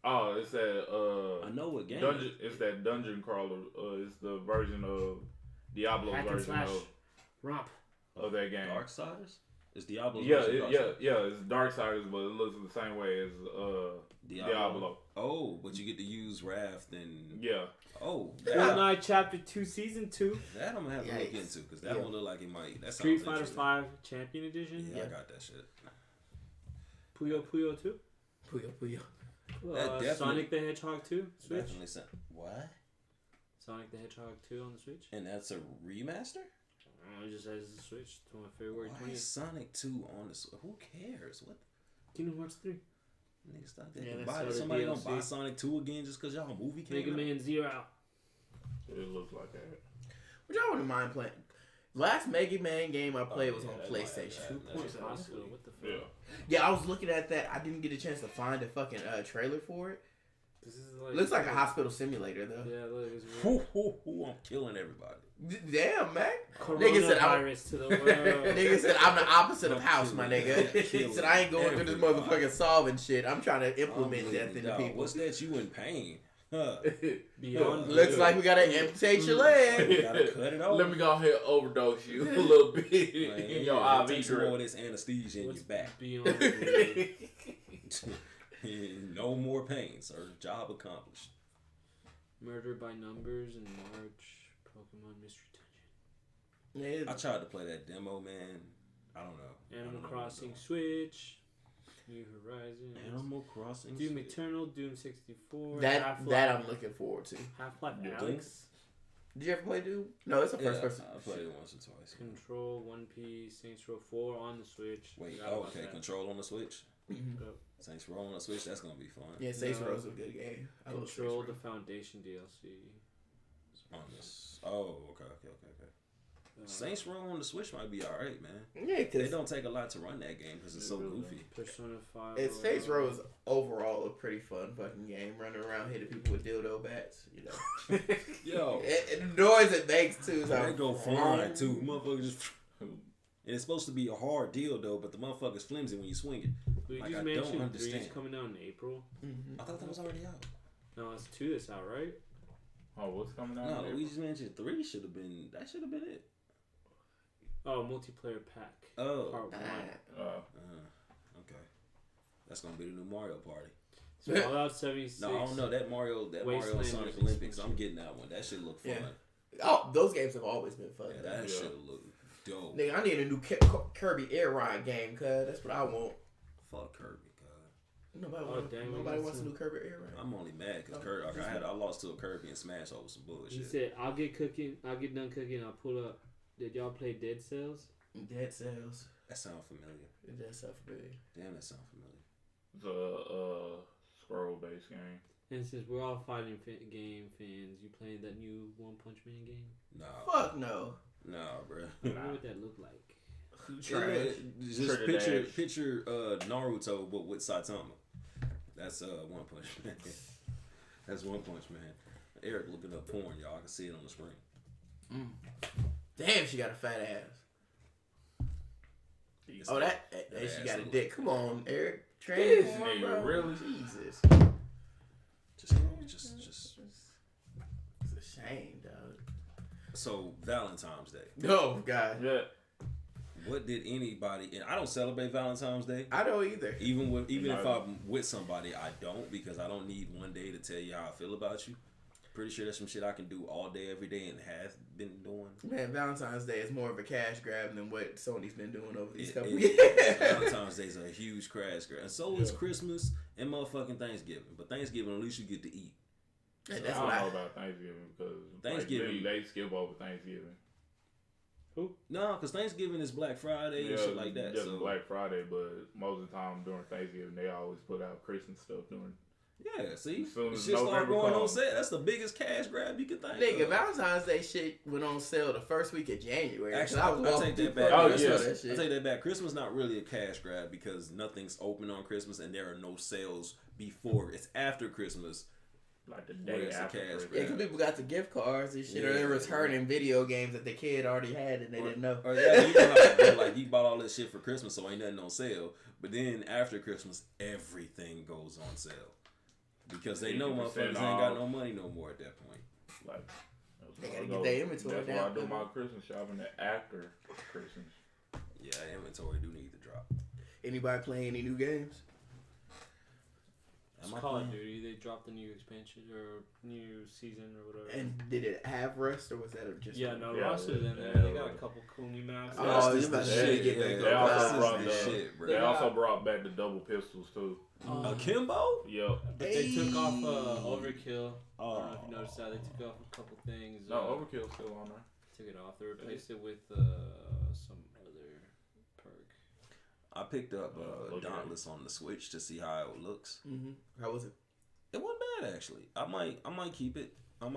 S3: Oh, it's that
S2: I know what game.
S3: dungeon. It's that dungeon crawler. It's the version of Diablo's
S4: Hack and
S3: version
S4: slash. Romp.
S3: of that game.
S2: Darksiders? It's Diablo's
S3: Yeah,
S2: version of Darksiders?
S3: it's Darksiders, but it looks the same way as Diablo.
S2: Oh, but you get to use Wrath and
S3: Yeah.
S2: oh,
S4: Fortnite Chapter 2 Season 2.
S2: that I'm gonna have to look into because that one look like it might. That
S4: Street
S2: sounds
S4: Fighter
S2: interesting.
S4: 5 Champion Edition.
S2: Yeah, I got that shit.
S4: Puyo Puyo 2.
S1: Puyo.
S2: That definitely-
S4: Sonic the Hedgehog 2 Switch.
S2: Definitely sound. What?
S4: Sonic the Hedgehog 2 on the Switch.
S2: And that's a remaster?
S4: It just says the Switch to February
S2: Why
S4: 20th.
S2: is Sonic 2 on the Switch? Who cares? What?
S4: Kingdom Hearts 3.
S2: Niggas thought they
S4: Yeah,
S2: could
S4: that's
S2: buy
S4: sort of
S2: somebody don't
S4: DLC.
S2: buy Sonic 2 again just because y'all movie came
S4: Mega
S2: out?
S4: Man Zero.
S3: It looks like that.
S1: Which I wouldn't mind playing. Last Mega Man game I played was on
S2: that
S1: PlayStation.
S2: might have that.
S4: Hospital. What the fuck?
S3: Yeah.
S1: Yeah, I was looking at that. I didn't get a chance to find a fucking trailer for it.
S4: This is like,
S1: Looks like a hospital simulator though.
S4: Yeah, look, it's weird.
S2: I'm killing everybody.
S1: Damn, man. Nigga said,
S4: Coronavirus to the world.
S1: Nigga said I'm the opposite of
S2: I'm
S1: House, my
S2: killing
S1: nigga.
S2: it.
S1: He said I ain't going through this
S2: Everybody.
S1: motherfucking solving shit. I'm trying to implement
S2: I'm
S1: death
S2: bleeding,
S1: into
S2: dog.
S1: people.
S2: What's that? You in pain? Huh?
S4: Beyond.
S1: Looks like we gotta amputate your leg.
S2: Gotta cut it off.
S3: Let me go ahead and overdose you a little bit
S2: Man,
S3: in your
S2: yeah,
S3: IV
S2: take some more
S3: drip.
S2: of this anesthesia in
S4: What's
S2: your back.
S4: Beyond.
S2: No more pain, sir. Job accomplished.
S4: Murder by Numbers and March. Pokemon Mystery Dungeon.
S1: Yeah,
S2: I tried to play that demo, man. I don't know.
S4: Animal Crossing Switch. New Horizons.
S2: Animal Crossing.
S4: Doom Eternal. Doom 64.
S1: that I'm looking forward to.
S4: Half-Life
S3: Yeah.
S4: Alex.
S1: Did you ever play Doom? No, it's a first person.
S2: I played it once or twice.
S4: Control, One Piece, Saints Row 4 on the Switch.
S2: Wait,
S4: Forgot about
S2: okay,
S4: that.
S2: Control on the Switch.
S1: Mhm.
S4: Yep.
S2: Saints Row on the Switch. That's gonna be fun.
S1: Yeah, Saints
S4: No.
S1: Row's a good game. I love Saints
S4: Control,
S1: Row.
S4: the Foundation DLC.
S2: On this. Oh, okay. Saints Row on the Switch might be all right, man.
S1: Yeah,
S2: They
S1: because
S2: don't take a lot to run that game because it's so goofy.
S4: Persona 5.
S1: Saints Row is overall a pretty fun fucking game. Running around hitting people with dildo bats, you know.
S2: Yo,
S1: And the noise it makes too. Is
S2: they
S1: like,
S2: go flying too. Motherfuckers just. And it's supposed to be a hard deal though, but the motherfucker's flimsy when you swing it.
S4: Luigi's
S2: Like, I
S4: Mansion
S2: don't
S4: 3 is
S2: understand.
S4: coming out in April.
S1: Mhm.
S2: I thought that was already out.
S4: No, it's 2 that's out, right?
S3: Oh, what's coming out?
S2: No,
S3: there?
S2: Luigi's Mansion 3 should have been. That should have been it.
S4: Oh, multiplayer pack.
S2: Oh.
S4: Part 1.
S2: Okay. That's gonna be the new Mario Party.
S4: Fallout 76.
S2: No, I don't know that Mario
S4: Wasteland
S2: Sonic
S4: was
S2: Olympics. I'm
S4: expensive.
S2: getting that one. That shit look fun.
S1: Yeah. Oh, those games have always been fun.
S2: Yeah, that
S3: Yeah.
S2: shit look dope.
S1: Nigga, I need a new Kirby Air Ride game, cuz that's what I want.
S2: Fuck Kirby, God.
S1: Nobody,
S4: damn, we
S1: nobody
S4: got
S1: wants a
S4: some-
S1: new Kirby Air Ride.
S2: I'm only mad because Kirby. I lost to a Kirby and Smash over some
S4: He
S2: bullshit.
S4: said, I'll get done cooking, I'll pull up. Did y'all play Dead Cells?
S1: Dead Cells.
S2: That sound familiar.
S1: It does sound familiar.
S2: Damn, that sound familiar.
S3: It's a scroll-based game.
S4: And since we're all fighting game fans, you playing that new One Punch Man game?
S2: Nah,
S1: Fuck no.
S2: nah, bro.
S4: I wonder what that looked like.
S1: Trash.
S2: Just
S3: Trigger
S2: picture Naruto but with Saitama. That's One Punch Man. That's One Punch Man. Eric looking up porn, y'all. I can see it on the screen.
S1: Damn, she got a fat ass. Oh, that she got a dick. Come on, Eric.
S3: This
S1: Transform,
S3: nigga,
S1: bro.
S3: really?
S1: Jesus.
S2: Just
S1: It's a shame, dog.
S2: So Valentine's Day.
S1: Oh God.
S3: Yeah.
S2: What did anybody? And I don't celebrate Valentine's Day.
S1: I don't either.
S2: Even if I'm with somebody, I don't, because I don't need one day to tell you how I feel about you. Pretty sure that's some shit I can do all day, every day, and have been doing.
S1: Man, Valentine's Day is more of a cash grab than what Sony's been doing over these couple
S2: years.
S1: years.
S2: Valentine's Day is a huge crash grab, and so is Christmas and motherfucking Thanksgiving. But Thanksgiving, at least you get to eat.
S1: So
S3: I don't know about Thanksgiving because
S2: Thanksgiving
S3: they skip over Thanksgiving.
S2: Who? No, because Thanksgiving is Black Friday and shit like that.
S3: Just
S2: so.
S3: Black Friday, but most of the time during Thanksgiving, they always put out Christmas stuff during.
S2: Yeah, see?
S3: Shit
S2: start going on sale. That's the biggest cash grab you can think
S1: Nigga,
S2: of.
S1: Valentine's Day shit went on sale the first week of January.
S2: Actually,
S1: I'll
S2: take that back.
S3: Oh,
S2: I
S3: yeah.
S2: take that back. Christmas not really a cash grab because nothing's open on Christmas and there are no sales before. It's after Christmas.
S3: Like the day after.
S1: Yeah, because people got the gift cards and shit, or they're returning video games that the kid already had and they didn't know.
S2: Or yeah, you know how they're like, you bought all this shit for Christmas, so ain't nothing on sale. But then after Christmas, everything goes on sale. Because they know motherfuckers ain't got no money no more at that point.
S3: Like,
S1: they gotta get their inventory
S3: that's
S1: down.
S3: why I do my Christmas shopping after Christmas.
S2: Yeah, inventory do need to drop.
S1: Anybody playing any new games?
S4: Call of Duty, they dropped a new expansion or new season or whatever.
S1: And did it have Rust or was that just?
S4: Yeah, no, Rust is in there. They got a couple cool new maps.
S1: Oh, you about to
S3: shit. They also brought
S2: shit, bro.
S3: They also brought back the double pistols too.
S2: Akimbo?
S3: Yep.
S4: But they took off Overkill. I don't know if you noticed that. They took off a couple things.
S3: No, Overkill's still on there.
S4: Took it off. They replaced it with some other perk.
S2: I picked up Dauntless on the Switch to see how it looks.
S1: Mm-hmm. How was it?
S2: It wasn't bad actually. I might keep it. I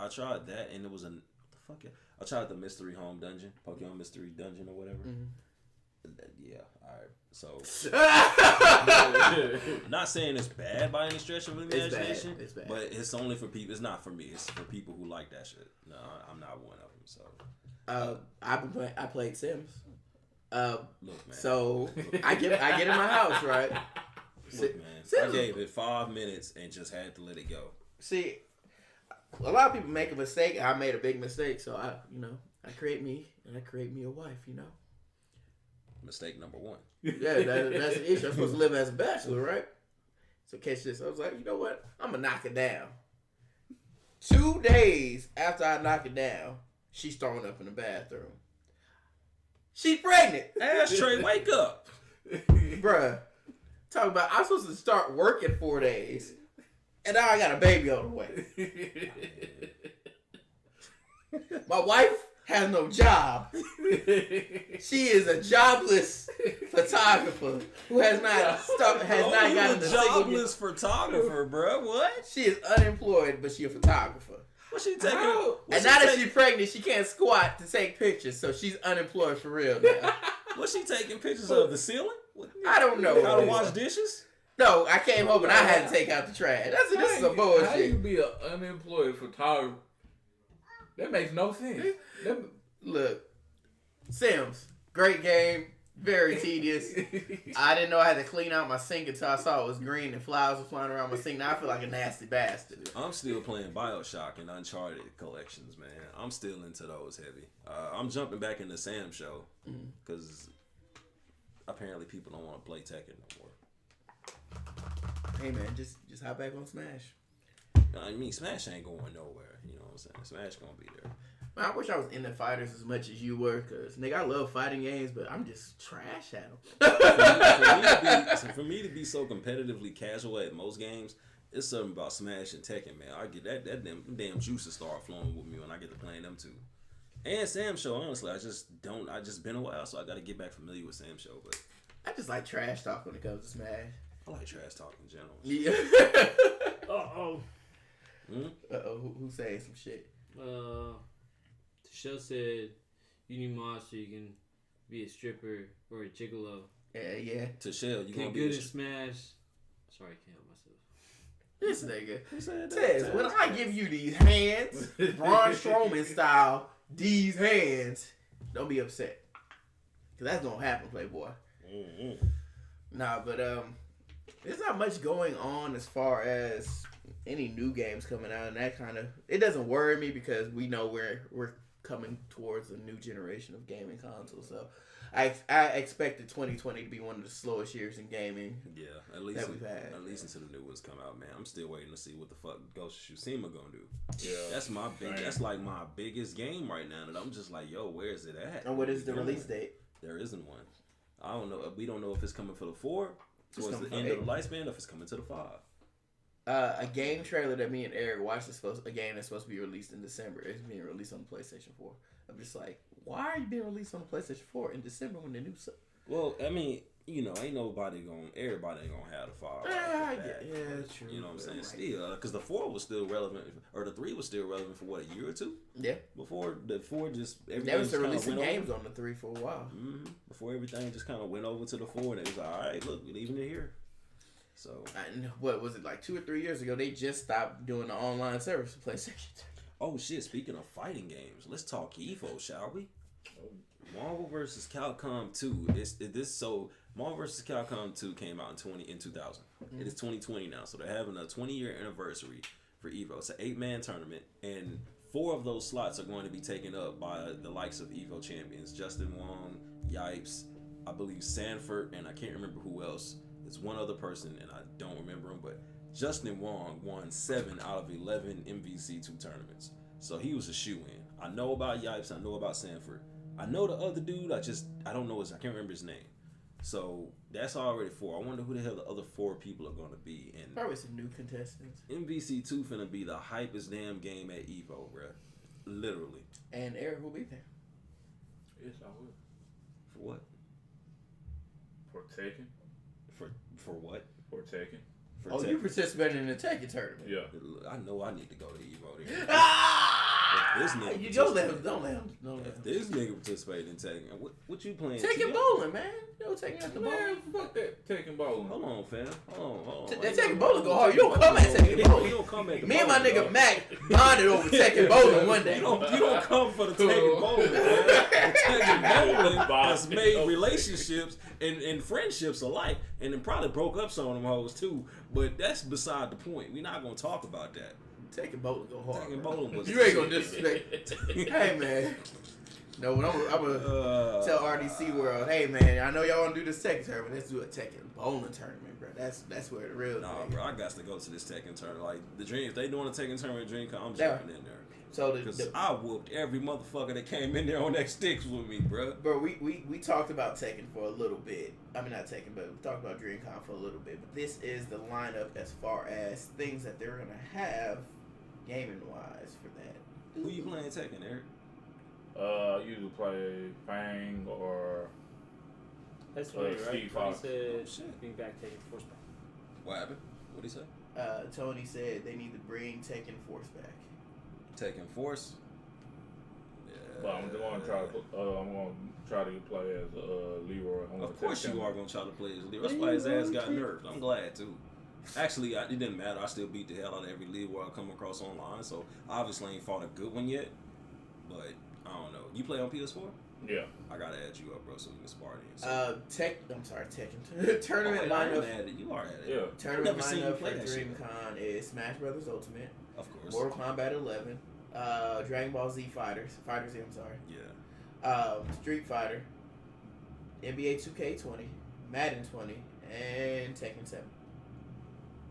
S2: tried that and it was I tried the Mystery Home Dungeon, Pokemon Mystery Dungeon or whatever.
S1: Mm-hmm.
S2: Yeah, alright. So not saying it's bad by any stretch of the imagination.
S1: It's bad.
S2: But it's only for people. It's not for me. It's for people who like that shit. No, I'm not one of them. So
S1: I played Sims.
S2: look, man.
S1: So I get in my house, right?
S2: Look, man.
S1: Sims.
S2: I gave it 5 minutes and just had to let it go.
S1: See, a lot of people make a mistake. I made a big mistake, so I create me a wife.
S2: Mistake number 1.
S1: Yeah, that's the issue. I'm supposed to live as a bachelor, right? So catch this. I was like, you know what? I'm gonna knock it down. 2 days after I knock it down, she's throwing up in the bathroom. She's pregnant.
S2: Ashtray, wake up.
S1: Bruh. Talk about, I'm supposed to start work in 4 days. And now I got a baby on the way. My wife has no job. She is a jobless photographer who has not gotten a
S2: jobless photographer, bro. What?
S1: She is unemployed, but she a photographer.
S2: What's she taking?
S1: And now that she's pregnant, she can't squat to take pictures, so she's unemployed for real now.
S2: What's she taking pictures of? The ceiling?
S1: I don't know.
S2: How to wash dishes?
S1: No, I came home and I had to take out the trash. This is some bullshit.
S3: How you be an unemployed photographer? That makes no sense.
S1: Look, Sims, great game, very tedious. I didn't know I had to clean out my sink until I saw it was green and flowers were flying around my sink. Now I feel like a nasty bastard.
S2: I'm still playing BioShock and Uncharted collections, man. I'm still into those heavy. I'm jumping back into Sam's show because apparently people don't want to play Tekken no more.
S1: Hey man, just hop back on Smash.
S2: I mean, Smash ain't going nowhere. You know what I'm saying? Smash gonna be there.
S1: Man, I wish I was into fighters as much as you were, cause nigga, I love fighting games, but I'm just trash at them.
S2: For me to be so competitively casual at most games, it's something about Smash and Tekken, man. I get that damn juices start flowing with me when I get to playing them two. And Sam's show, honestly, I just been a while, so I got to get back familiar with Sam's show. But
S1: I just like trash talk when it comes to Smash.
S2: I like trash talk in general.
S1: Yeah. Who saying some shit?
S4: The show said you need mods so you can be a stripper or a gigolo.
S1: Yeah.
S2: To Shell, you
S4: Get
S2: gonna
S4: good
S2: be
S4: at Smash. Sorry, I can't help myself.
S1: This nigga.
S2: Who said that?
S1: Tez, when I give you these hands, Braun Strowman style, these hands, don't be upset. Cause that's gonna happen, Playboy.
S2: Mm-hmm.
S1: Nah, but there's not much going on as far as any new games coming out, and that kind of it doesn't worry me because we know we're coming towards a new generation of gaming consoles. So I expected 2020 to be one of the slowest years in gaming.
S2: Yeah, at least
S1: that we've had.
S2: At least until the new ones come out, man. I'm still waiting to see what the fuck Ghost of Tsushima gonna do.
S3: Yeah,
S2: that's my big. That's like my biggest game right now, and I'm just like, yo, where is it at?
S1: And what is the release date?
S2: There isn't one. I don't know. We don't know if it's coming for the 4 towards the end of the lifespan, or if it's coming to the 5.
S1: A game trailer that me and Eric watched is a game that's supposed to be released in December. It's being released on the PlayStation 4. I'm just like, why are you being released on the PlayStation 4 in December when the new stuff?
S2: Well, I mean, you know, everybody ain't gonna have the 5.
S1: Yeah, true.
S2: You know what I'm saying?
S1: Right.
S2: Still, because the 4 was still relevant, or the 3 was still relevant for what, a year or two?
S1: Yeah.
S2: Before the 4 just
S1: they was releasing games on the 3 for a while.
S2: Mm-hmm. Before everything just kind of went over to the 4, and it was like, all right, look, we're leaving it here. So,
S1: what was it, like 2 or 3 years ago? They just stopped doing the online service for PlayStation.
S2: Oh shit! Speaking of fighting games, let's talk Evo, shall we? Marvel vs. Capcom 2. So Marvel vs. Capcom 2 came out in 2000. Mm-hmm. It is 2020 now, so they're having a 20-year anniversary for Evo. It's an 8-man tournament, and 4 of those slots are going to be taken up by the likes of Evo champions: Justin Wong, Yipes, I believe Sanford, and I can't remember who else. It's one other person, and I don't remember him, but Justin Wong won 7 out of 11 MVC2 tournaments. So he was a shoe-in. I know about Yipes. I know about Sanford. I know the other dude. I don't know I can't remember his name. So that's already 4. I wonder who the hell the other 4 people are going to be. And
S1: probably some new contestants.
S2: MVC2 finna be the hypest damn game at Evo, bruh. Literally.
S1: And Eric will be there.
S3: Yes, I will.
S2: For what?
S3: For Tekken.
S2: For what?
S3: For Tekken.
S1: Oh, you participated in the Tekken tournament?
S3: Yeah.
S2: I know I need to go to Evo then.
S1: This nigga you don't let him.
S2: If this nigga participated in Tekken, what you playing?
S1: Tekken bowling, man. You know Tekken at the bowling.
S3: Man, fuck that Tekken bowling.
S2: Hold on, fam. Hold on.
S1: That Tekken bowling go hard. You don't come at Tekken bowling.
S2: You don't come at the
S1: Me and my
S2: bowling,
S1: nigga Mack bonded over Tekken bowling one day.
S2: You don't come for the Tekken bowling, man. The Tekken bowling has made relationships and friendships alike, and then probably broke up some of them hoes too. But that's beside the point. We're not gonna talk about that.
S1: Tekken bowling go hard.
S2: Tekken bowling was.
S1: You ain't gonna disrespect. Hey man. No, but I'm gonna tell RDC World, hey man, I know y'all wanna do this Tekken tournament. Let's do a Tekken bowling tournament, bro. That's where the real.
S2: Nah, bro, I got to go to this Tekken tournament. Like the Dream, if they doing a Tekken tournament, DreamCon, I'm
S1: Yeah.
S2: jumping in there.
S1: So
S2: Because I whooped every motherfucker that came in there on that sticks with me, bro.
S1: Bro, we talked about Tekken for a little bit. I mean, not Tekken, but we talked about DreamCon for a little bit. But this is the lineup as far as things that they're gonna have gaming-wise for that.
S2: Who you playing Tekken, Eric?
S3: I usually play Fang or
S4: That's funny, right?
S3: Steve
S4: Tony
S3: Fox.
S4: said bring back Tekken Force back.
S2: What happened? What'd he say?
S1: Tony said they need to bring Tekken Force back.
S2: Tekken Force? Yeah.
S3: But I'm gonna try to play as Leroy.
S2: Of course you are going to try to play as Leroy. That's why his ass got nerfed. I'm glad, too. Actually, it didn't matter. I still beat the hell out of every Leroy I come across online, so obviously I ain't fought a good one yet. But, I don't know. You play on PS4?
S3: Yeah.
S2: I gotta add you up, bro, so we can spar in.
S1: Tekken. Tournament lineup.
S2: You are at it.
S3: Yeah.
S1: Tournament
S2: Never seen you
S1: lineup
S2: play
S1: for
S2: that shit.
S1: DreamCon is Smash Brothers Ultimate,
S2: Of course.
S1: Mortal Kombat 11, Dragon Ball Z Fighters, I'm sorry.
S2: Yeah.
S1: Street Fighter, NBA 2K20, Madden 20, and Tekken 7.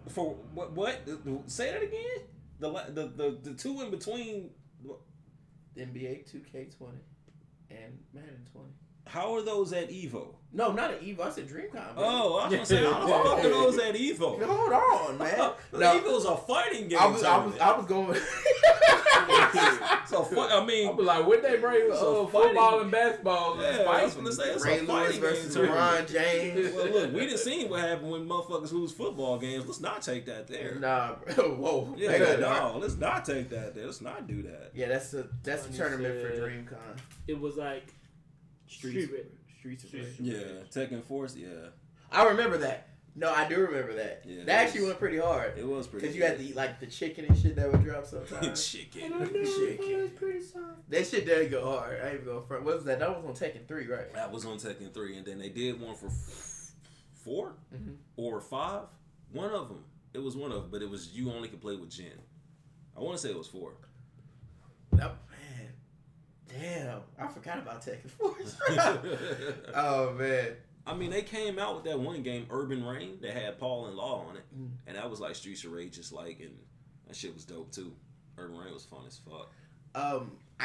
S2: For what? Say that again? The two in between.
S1: NBA 2K20 and Madden 20.
S2: How are those at Evo?
S1: No, not at Evo. I said DreamCon. Bro.
S2: Oh, I was gonna say, how the fuck are those at Evo?
S1: Hold on, man.
S2: Evo's a fighting game.
S1: I was going.
S2: So I mean,
S3: I'll be like, would they bring football and basketball?
S2: Yeah, I was gonna say it's
S1: Ray
S2: a
S1: Lewis
S2: fighting
S1: versus
S2: game.
S1: LeBron James.
S2: Well, look, we done seen what happened when motherfuckers lose football games. Let's not take that there.
S1: Nah, bro. Whoa.
S2: Yeah, no, let's not take that there. Let's not do that.
S1: Yeah, that's the tournament for DreamCon.
S4: It was like Street
S1: Streets of Rage.
S2: Yeah, Tekken Force. Yeah,
S1: I remember that. No, I do remember that.
S2: Yeah,
S1: that actually went pretty hard.
S2: it was pretty.
S1: Because you had the chicken and shit that would drop sometimes.
S2: Chicken.
S1: That shit did go hard. I ain't even go front. What was that? That was on Tekken 3, right?
S2: That was on Tekken 3, and then they did one for 4 or 5. One of them. It was one of them, but it was you only could play with Jin. I want to say it was 4.
S1: Oh, man. Damn. I forgot about Tekken Force. Oh, man.
S2: I mean, they came out with that one game, Urban Reign, that had Paul and Law on it, and that was like Streets of Rage, just like, and that shit was dope too. Urban Reign was fun as fuck.
S1: I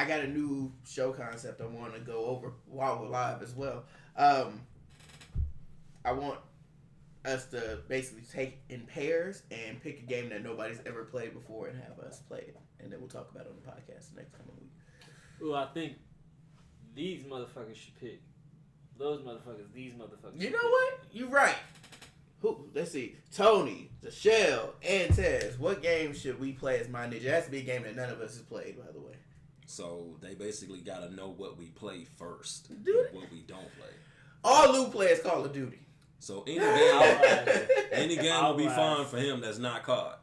S1: got a new show concept I want to go over while we're live as well. I want us to basically take in pairs and pick a game that nobody's ever played before and have us play it, and then we'll talk about it on the podcast next coming week.
S4: Ooh, I think these motherfuckers should pick. Those motherfuckers, these motherfuckers.
S1: You know what? You're right. Who? Let's see. Tony, Michelle, and Tez. What game should we play as MyNinja? It has to be a game that none of us has played, by the way.
S2: So they basically got to know what we play first, and what we don't play.
S1: All Lou plays Call of Duty.
S2: So any game will be fine for him that's not caught.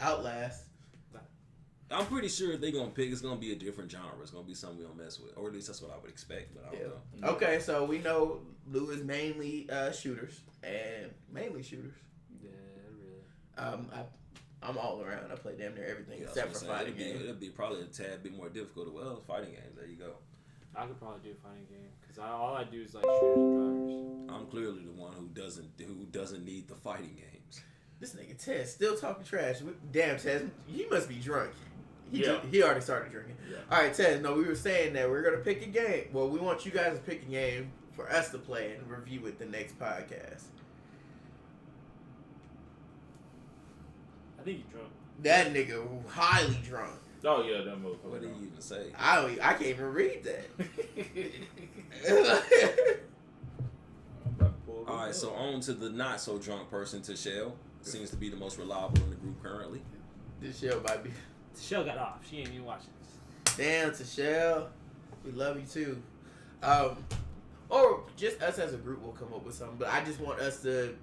S1: Outlast.
S2: I'm pretty sure if they're going to pick, it's going to be a different genre. It's going to be something we don't mess with. Or at least that's what I would expect, but I don't know.
S1: Okay, so we know Lou is mainly shooters. And mainly shooters.
S4: Yeah, really.
S1: I'm all around. I play damn near everything except for fighting games.
S2: It'd be probably a tad bit more difficult. Well, fighting games. There you go.
S4: I could probably do a fighting game. Because all I do is like shooters and drivers.
S2: I'm clearly the one who doesn't need the fighting games.
S1: This nigga Tez still talking trash. Damn, Tez, you must be drunk. He already started drinking. Yeah. All right, Tez. No, we were saying that we're gonna pick a game. Well, we want you guys to pick a game for us to play and review it the next podcast.
S4: I think you're drunk.
S1: That nigga highly drunk.
S3: Oh yeah, that motherfucker.
S2: What did you even say?
S1: I can't even read that.
S2: All right, so on to the not so drunk person, Tashelle. Seems to be the most reliable in the group currently.
S1: Tashelle might be.
S4: Tashelle got off. She ain't even watching this.
S1: Damn, Tashelle. We love you too. Or just us as a group will come up with something. But I just want us to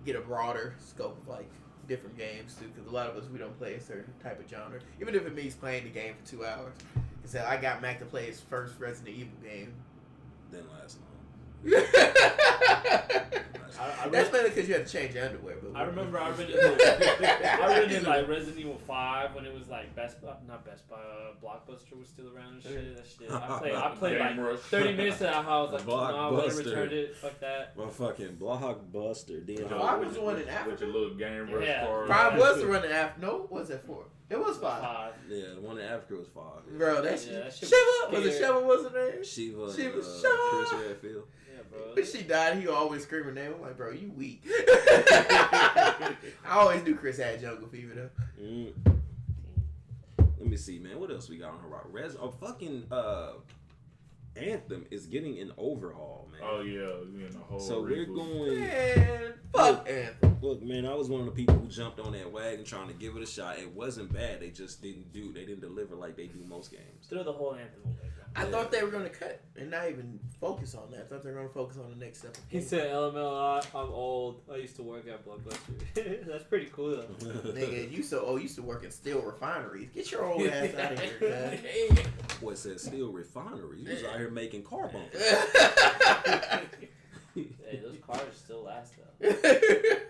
S1: get a broader scope of like different games too. Because a lot of us, we don't play a certain type of genre. Even if it means playing the game for 2 hours. Because I got Mac to play his first Resident Evil game.
S2: Didn't last long.
S1: That's mainly because you had to change your underwear. But
S4: I remember I rented like Resident Evil 5 when it was like Blockbuster was still around and shit. That shit. I played like 30 minutes of that house. Like, no, I would have returned it. Fuck that.
S2: Well, fucking Blockbuster.
S1: Five was the one in Africa.
S3: With your little game rush card.
S1: 5 was the one in Africa. No, what was that for? It was 5.
S2: Yeah, the one in Africa was 5. Yeah.
S1: Bro, that shit. Shiva! Was it Shiva? Was her name?
S2: Shiva.
S1: Shiva.
S2: Chris Redfield.
S1: When she died, he always scream her name. I'm like, bro, you weak. I always knew Chris had jungle fever though.
S2: Let me see, man. What else we got on her? Fucking Anthem is getting an overhaul, man.
S3: Oh yeah, in the whole.
S2: So we're going.
S1: Man, fuck Anthem.
S2: Look, man, I was one of the people who jumped on that wagon trying to give it a shot. It wasn't bad. They just didn't deliver like they do most games.
S4: Throw the whole Anthem away.
S1: I thought they were going to cut and not even focus on that. I thought they were going to focus on the next step.
S4: He said, LML, I'm old. I used to work at Blockbuster. That's pretty cool, though.
S1: Nigga, you used to work in steel refineries. Get your old ass out of here, man.
S2: Boy said steel refineries. You was out here making car bumpers.
S4: Hey, those cars still last, though.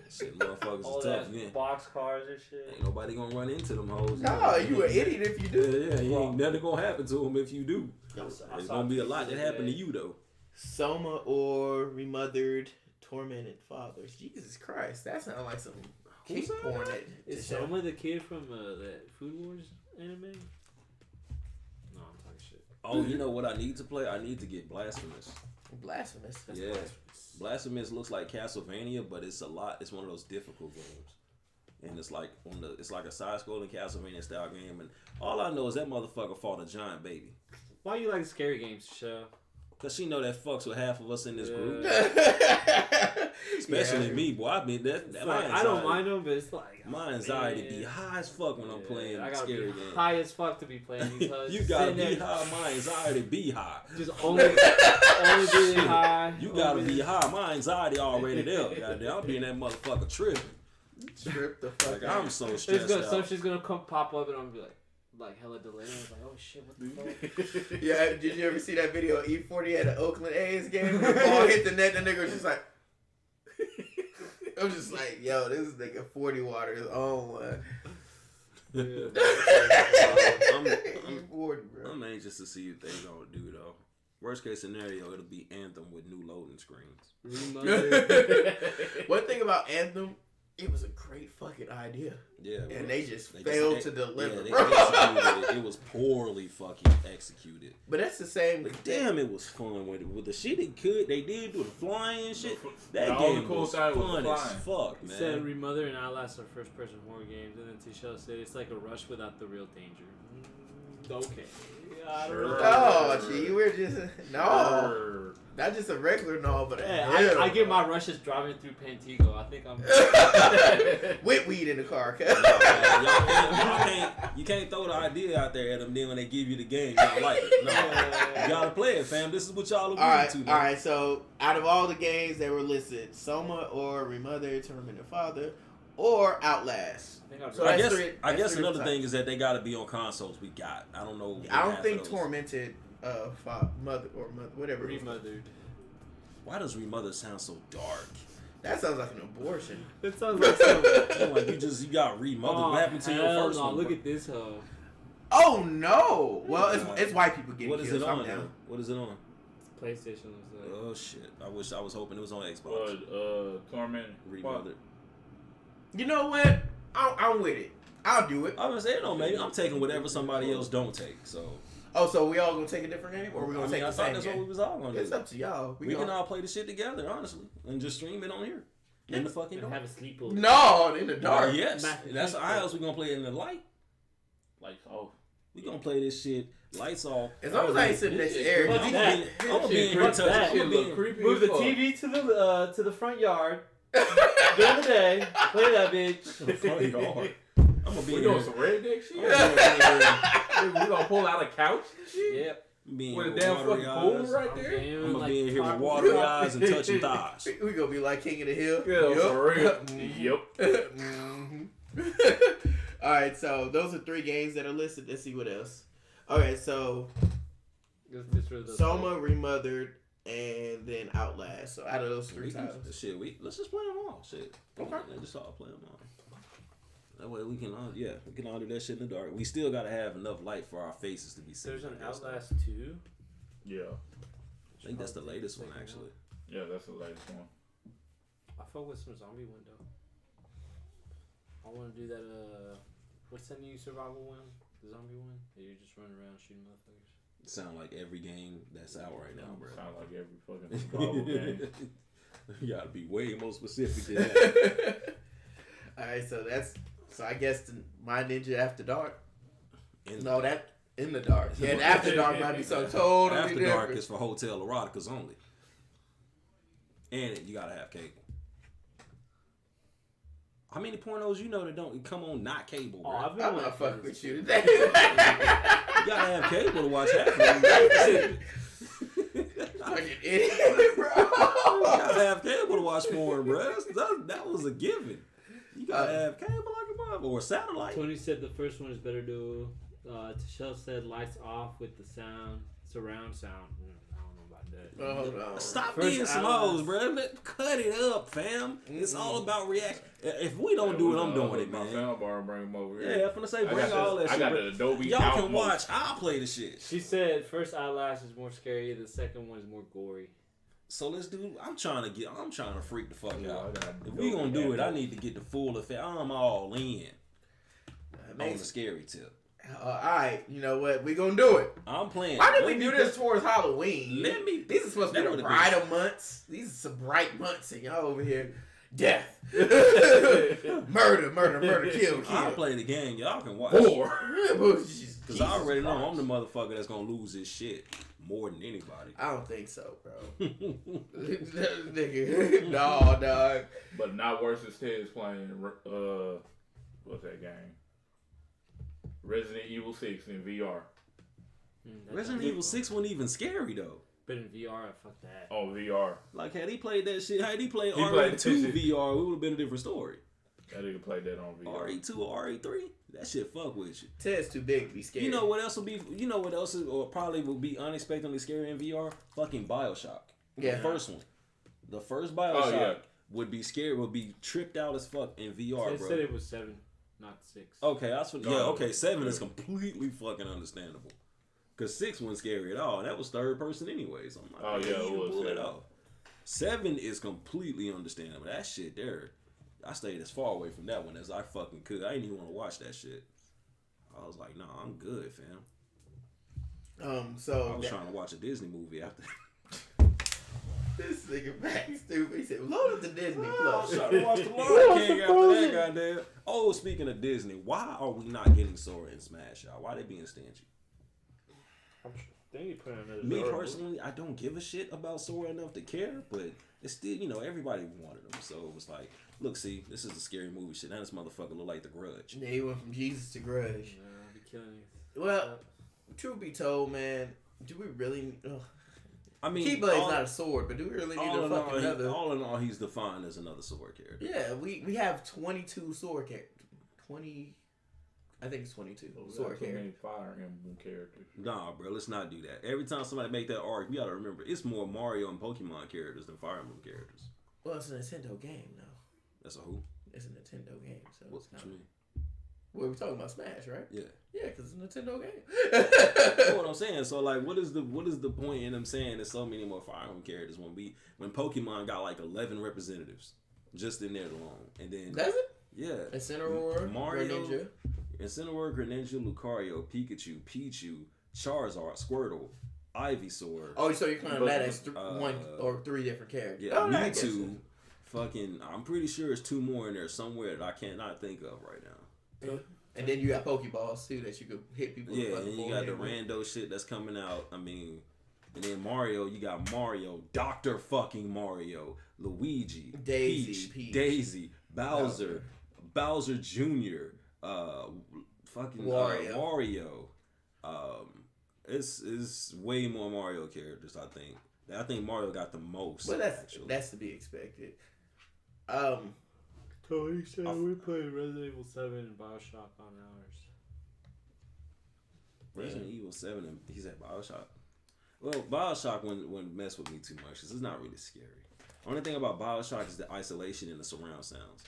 S2: Shit, motherfuckers
S4: all
S2: is tough.
S4: that box cars and shit.
S2: Ain't nobody gonna run into them hoes.
S1: No, you an idiot if you do.
S2: Yeah, ain't nothing gonna happen to them if you do. There's gonna be a lot that happened to you though.
S1: Soma or remothered, tormented fathers. Jesus Christ, that sounds like some kick porn.
S4: Is Soma the kid from that Food Wars anime? No, I'm talking shit.
S2: Oh, you know what I need to play? I need to get Blasphemous.
S1: Blasphemous. That's
S2: Blasphemous looks like Castlevania, but it's a lot. It's one of those difficult games, and it's like it's like a side-scrolling Castlevania style game. And all I know is that motherfucker fought a giant baby.
S4: Why you like scary games, show?
S2: Cause she know that fucks with half of us in this group. Especially me, boy. I mean that
S4: like, I don't mind them, but it's like
S2: my anxiety be high as fuck when I'm playing
S4: I gotta
S2: scary
S4: be
S2: games.
S4: high as fuck to be playing these hoes.
S2: You gotta be high. My anxiety be high.
S4: Just only being high.
S2: You gotta be high. My anxiety already there. Goddamn, I'll be in that motherfucker tripping.
S1: Trip the fuck
S2: Like,
S1: out.
S2: I'm so stressed out.
S4: So she's gonna come pop up and I'm gonna be like hella delayed. I was like, oh shit, what the fuck?
S1: Yeah, did you ever see that video of E40 at the Oakland A's game? The ball hit the net, and the nigga was just like, I'm just like, yo, this nigga 40 water is on one.
S2: I'm
S1: 40, bro.
S2: I'm anxious to see what they gonna do though. Worst case scenario, it'll be Anthem with new loading screens.
S1: One thing about Anthem, it was a great fucking idea.
S2: Yeah,
S1: and they failed to deliver.
S2: Yeah, they executed it. It was poorly fucking executed.
S1: But that's the same.
S2: But damn, it was fun with the shit they did do the flying and shit. That
S3: the
S2: game
S3: cool
S2: was
S3: side was
S2: fun as
S3: flying.
S2: fuck,
S4: He
S2: man.
S4: said Remother and Outlast are first-person horror games, and then Tichelle said it's like a Rush without the real danger. Okay. Yeah, I don't know.
S1: Oh, gee, we're just no. Not just a regular no, but
S4: I get my rushes driving through Pantego. I think I'm
S1: with weed in the car.
S2: You can't throw the idea out there at them. Then when they give you the game, you don't like it. No, you gotta play it, fam. This is what y'all agreed to.
S1: All right. So out of all the games that were listed, Soma or Remother, Tormented Father, or Outlast.
S2: I guess another thing is that they gotta be on consoles. I don't know.
S1: I don't think Tormented. Mother or whatever.
S4: Remothered.
S2: Why does Remother sound so dark?
S1: That sounds like an abortion.
S4: It sounds like something.
S2: Like you got remothered. What happened to your first one?
S4: Look at this hoe.
S1: Oh no! Well, it's white people getting
S2: killed.
S1: What is it on?
S2: What is it on?
S4: PlayStation.
S2: Oh shit! I was hoping it was on Xbox.
S3: Torment
S2: Remothered.
S1: You know what? I'm with it. I'll do it.
S2: I'm gonna say it don't make. I'm taking whatever somebody else don't take. So.
S1: Oh, so we all gonna take a different game, or we gonna take the same
S2: that's
S1: game?
S2: what we was all gonna do.
S1: It's up to y'all.
S2: We can all play the shit together, honestly, and just stream it on here in the fucking dark.
S4: Have a sleepover.
S1: No, in the dark.
S2: Yes, that's how else we gonna play it in the light.
S3: Lights off.
S2: We gonna play this shit lights off.
S1: As long as I ain't sitting next to Eric,
S2: I'm gonna be in here touching.
S4: Move the TV to the front yard during the day. Play that bitch.
S2: To the front yard. I'm gonna be
S3: doing some redneck shit. We gonna pull out a couch and shit.
S4: Yep.
S3: With a damn fucking pool right there.
S2: I'm gonna be in here with watery eyes and touching thighs.
S1: We gonna be like King of the Hill.
S3: Yeah, for real. Yep.
S1: All right, so those are 3 games that are listed. Let's see what else. Okay, so Soma, Remothered, and then Outlast. So out of those 3 titles,
S2: let's just play them all. Shit.
S1: Okay.
S2: Let's just all play them all. That way we can all do that shit in the dark. We still gotta have enough light for our faces to be seen.
S4: There's an Outlast 2.
S3: Yeah.
S2: I think that's the latest one actually.
S3: Yeah, that's the latest one.
S4: I fuck with some zombie one though. I want to do that. What's that new survival one? The zombie one? That you just run around shooting motherfuckers.
S2: Sound like every game that's out right now, bro.
S3: Sound like every fucking survival game.
S2: You gotta be way more specific than that.
S1: All right, so I guess My Ninja After Dark. In the dark. Yeah, and After Dark might be something totally
S2: After
S1: different.
S2: Dark is for hotel eroticas only, and you gotta have cable. How many pornos you know that don't come on not cable, bro?
S1: I'm not fucking with you today.
S2: You gotta have cable to watch half of them.
S1: Fucking idiot, bro.
S2: You gotta have cable to watch porn, bro. That was a given. You gotta have cable like a mother or satellite.
S4: Tony said the first one is better to. Tichelle said lights off with the surround sound. I don't know about that.
S1: Oh, no.
S2: Stop being slows, bro. Cut it up, fam. It's all about reaction. If we don't do it, I'm doing it, man.
S3: My soundbar and bring them over here.
S2: Yeah, I'm gonna say bring all that shit.
S3: I got the Adobe.
S2: Y'all can watch. I'll play the shit.
S4: She said first Outlast is more scary. The second one is more gory.
S2: So let's do. I'm trying to freak the fuck out. If we gonna do it, I need to get the full effect. I'm all in on the scary tip.
S1: All right, you know what? We gonna do it.
S2: I'm playing.
S1: Why did we do this towards Halloween?
S2: These
S1: are supposed to be the brighter months. These are some bright months, and y'all over here, death, murder, kill.
S2: I'll play the game. Y'all can watch.
S1: War.
S2: Because I already know I'm the motherfucker that's gonna lose his shit more than anybody.
S1: I don't think so, bro. Nigga, no, dog.
S3: But not worse as Ted's playing. What's that game? Resident Evil 6 in VR.
S2: Resident Evil 6 wasn't even scary though.
S4: But in VR, fuck that.
S3: Oh, VR.
S2: Like had he played that shit, had he played
S3: He
S2: RE2
S3: played
S2: VR, it would have been a different story.
S3: That nigga played that on VR.
S2: RE2 or RE3, that shit fuck with you.
S1: Ted's too big to be scared.
S2: You know what else will be? You know what else is, or probably will be unexpectedly scary in VR? Fucking BioShock.
S1: Yeah.
S2: The first one. The first BioShock would be scared. Would be tripped out as fuck in VR,
S4: Ted
S2: bro.
S4: said it was 7, not 6.
S2: Okay, okay. 7 is completely fucking understandable. Cause 6 wasn't scary at all. That was third person anyway. So I'm like,
S3: it was.
S2: Pull it off. 7 is completely understandable. That shit there. I stayed as far away from that one as I fucking could. I didn't even want to watch that shit. I was like, nah, I'm good, fam.
S1: So
S2: I was trying to watch a Disney movie after.
S1: This nigga back stupid. He said, "Load up the Disney
S2: I
S1: Plus."
S2: was trying to watch the Lion King after that, goddamn. Oh, speaking of Disney, why are we not getting Sora in Smash, y'all? Why they being stingy?
S4: They need to put another.
S2: Me personally, I don't give a shit about Sora enough to care, but it's still, you know, everybody wanted him, so it was like, look, see, this is a scary movie shit. Now this motherfucker look like The Grudge.
S1: Yeah, he went from Jesus to Grudge.
S4: Yeah, I'll be killing you.
S1: Well, truth be told, man, do we really?
S2: I mean,
S1: Keyblade's not a sword, but do we really need a fucking another?
S2: All in all, he's defined as another sword character.
S1: Yeah, we have 22 sword characters. 20. I think it's 22 sword characters.
S3: Fire Emblem characters.
S2: Nah, bro, let's not do that. Every time somebody make that arc, you gotta remember, it's more Mario and Pokemon characters than Fire Emblem characters.
S1: Well, it's a Nintendo game, though.
S2: That's a who?
S1: It's a Nintendo game, so
S2: What
S1: it's kind
S2: you
S1: of.
S2: mean?
S1: Well, we're talking about Smash, right?
S2: Yeah.
S1: Yeah, because it's a Nintendo game.
S2: That's what I'm saying. So like, what is the point in them saying there's so many more Fire Emblem characters when Pokemon got like 11 representatives just in there alone, and then
S1: Does it?
S2: yeah,
S1: Incineroar,
S2: Mario,
S1: Greninja.
S2: Incineroar, Greninja, Lucario, Pikachu, Pichu, Charizard, Squirtle, Ivysaur.
S1: Oh, so you're claiming that as one or 3 different characters?
S2: Yeah,
S1: oh, I guess
S2: Mewtwo. Fucking, I'm pretty sure there's 2 more in there somewhere that I cannot think of right now.
S1: Yeah. And then you got Pokeballs too that you could hit people.
S2: Yeah,
S1: with
S2: and you got the rando shit that's coming out. I mean, and then Mario, you got Mario, Dr. fucking Mario, Luigi,
S1: Peach.
S2: Daisy, Bowser Jr., fucking Wario. It's way more Mario characters, I think. I think Mario got the most.
S1: Well, that's to be expected.
S4: Tony said we played Resident Evil 7 and BioShock on ours.
S2: Resident Evil 7 and he said BioShock. Well, BioShock wouldn't mess with me too much because it's not really scary. Only thing about BioShock is the isolation and the surround sounds.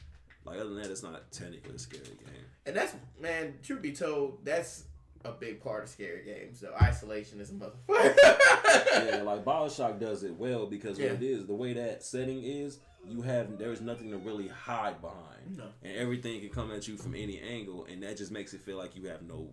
S2: Like, other than that, it's not technically a scary game.
S1: And that's, man, truth be told, that's a big part of scary games. So isolation is a motherfucker.
S2: Yeah, like BioShock does it well because what it is, the way that setting is, there's nothing to really hide behind.
S1: No.
S2: And everything can come at you from any angle, and that just makes it feel like you have no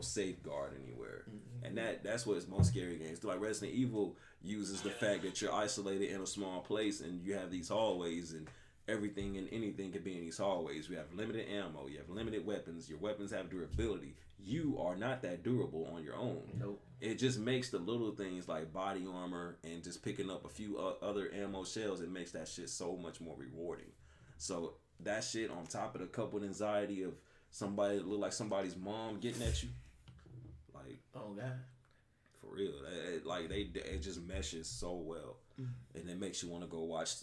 S2: safeguard anywhere. Mm-hmm. And that's what most scary games do. Like Resident Evil uses the fact that you're isolated in a small place and you have these hallways and everything and anything can be in these hallways. You have limited ammo, you have limited weapons, your weapons have durability. You are not that durable on your own.
S1: Nope.
S2: It just makes the little things like body armor and just picking up a few other ammo shells, it makes that shit so much more rewarding. So that shit on top of the coupled anxiety of somebody that look like somebody's mom getting at you, like,
S1: oh god,
S2: for real, it just meshes so well, and it makes you want to go watch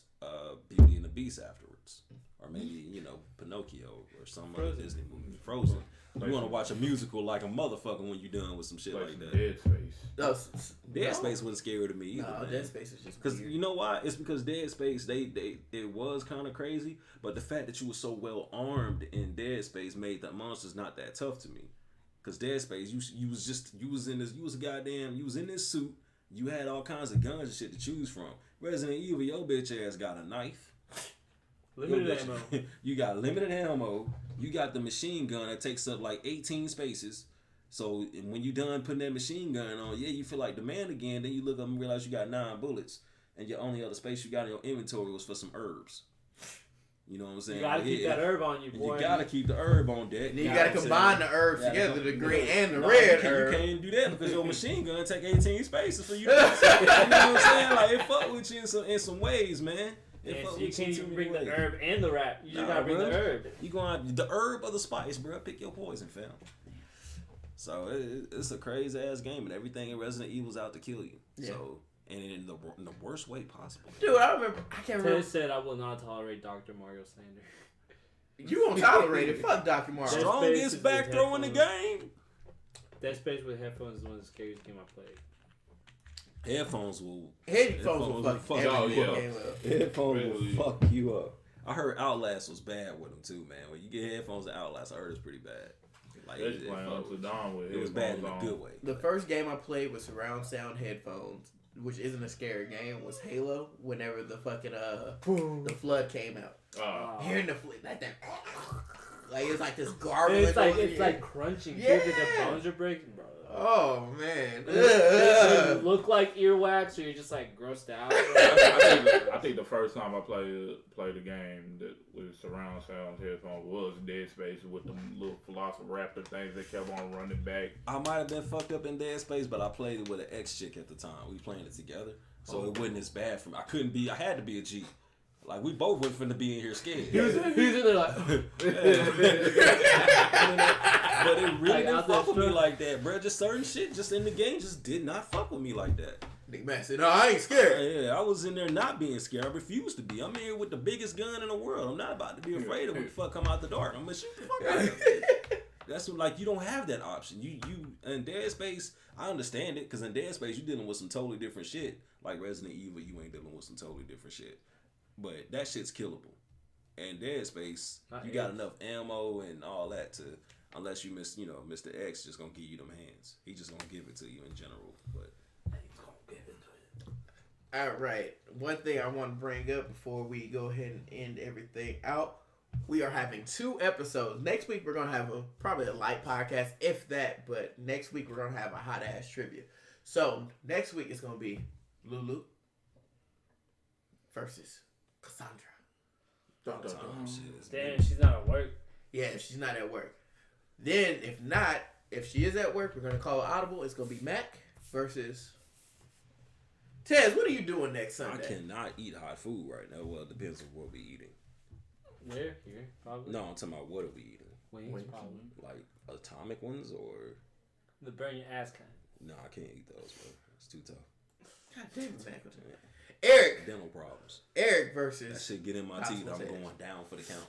S2: Beauty and the Beast afterwards, or maybe Pinocchio or some other Disney movie, Frozen. You want to watch a musical like a motherfucker when you're done with some shit like that.
S3: Dead Space.
S2: Dead Space wasn't scary to me either.
S1: No,
S2: man.
S1: Dead Space is just
S2: because
S1: weird.
S2: you know why? It's because Dead Space it was kind of crazy, but the fact that you were so well armed in Dead Space made the monsters not that tough to me. Because Dead Space, you was in this suit, you had all kinds of guns and shit to choose from. Resident Evil, your bitch ass got a knife.
S4: Limited ammo.
S2: You got limited ammo. You got the machine gun that takes up like 18 spaces. So when you done putting that machine gun on, you feel like the man again. Then you look up and realize you got 9 bullets, and your only other space you got in your inventory was for some herbs. You know what I'm saying?
S4: You gotta keep that herb on you, boy.
S2: You gotta keep the herb on deck.
S1: Then you gotta combine the herbs together, the green and the red herb.
S2: You can't do that because your machine gun take 18 spaces for you. You know what I'm saying? Like it fuck with you in some ways, man.
S4: Yeah, so you can't even bring the herb and the wrap. You just gotta bring the herb.
S2: You going the herb or the spice, bro? Pick your poison, fam. So it's a crazy ass game, and everything in Resident Evil's out to kill you. Yeah. So. And in the worst way possible.
S1: Dude, I can't remember.
S4: Ted said I will not tolerate Dr. Mario Slander.
S1: You won't tolerate it. Fuck Dr. Mario.
S2: Strongest back throw in the game.
S4: Dead Space with headphones is one of the scariest game I played.
S2: Headphones will
S1: fuck you up.
S2: Headphones will fuck you up. I heard Outlast was bad with them too, man. When you get headphones to Outlast, I heard it's pretty bad. Like it was bad in a good way.
S1: The first game I played with surround sound headphones, which isn't a scary game, was Halo. Whenever the fucking the flood came out, hearing the flood like that, like it's like this garbage.
S4: It's like crunching. Yeah, the bones are breaking, bro.
S1: Oh man,
S4: does it look like earwax, or you're just like grossed out?
S3: I think the first time I played a game that with surround sound headphones was Dead Space with the little Velociraptor things that kept on running back.
S2: I might have been fucked up in Dead Space, but I played it with an ex chick at the time. We was playing it together, so it wasn't as bad for me. I had to be a G. Like we both went finna be in here scared.
S4: He's in there like,
S2: but it really didn't fuck with me like that, bro. Just certain shit, just in the game, just did not fuck with me like that.
S1: Nick man said, "No, I ain't scared."
S2: Yeah, I was in there not being scared. I refused to be. I'm here with the biggest gun in the world. I'm not about to be afraid of what the fuck come out the dark. I'm gonna shoot the fuck out of it. That's what, like, you don't have that option. You in Dead Space, I understand it, because in Dead Space you're dealing with some totally different shit. Like Resident Evil, you ain't dealing with some totally different shit. But that shit's killable. And Dead Space, you got enough ammo and all that to, unless you miss, Mr. X just gonna give you them hands. He just gonna give it to you in general. But he's gonna give it to you.
S1: All right. One thing I want to bring up before we go ahead and end everything out. We are having 2 episodes. Next week we're gonna have probably a light podcast, if that. But next week we're gonna have a hot ass trivia. So next week it's gonna be Lulu versus Kasandra.
S4: Damn, she's not at work.
S1: Yeah, she's not at work. Then if she is at work, we're gonna call it audible. It's gonna be Mack versus Tez. What are you doing next Sunday?
S2: I cannot eat hot food right now. Well, it depends on what we eating.
S4: Where? Here? Probably?
S2: No, I'm talking about what are we eating?
S4: Wings, probably.
S2: Like atomic ones or?
S4: The burn your ass kind.
S2: No, I can't eat those, bro. It's too tough.
S1: God damn it, Mack. Eric.
S2: Dental problems.
S1: Eric versus.
S2: That shit get in my teeth. I'm going down for the count.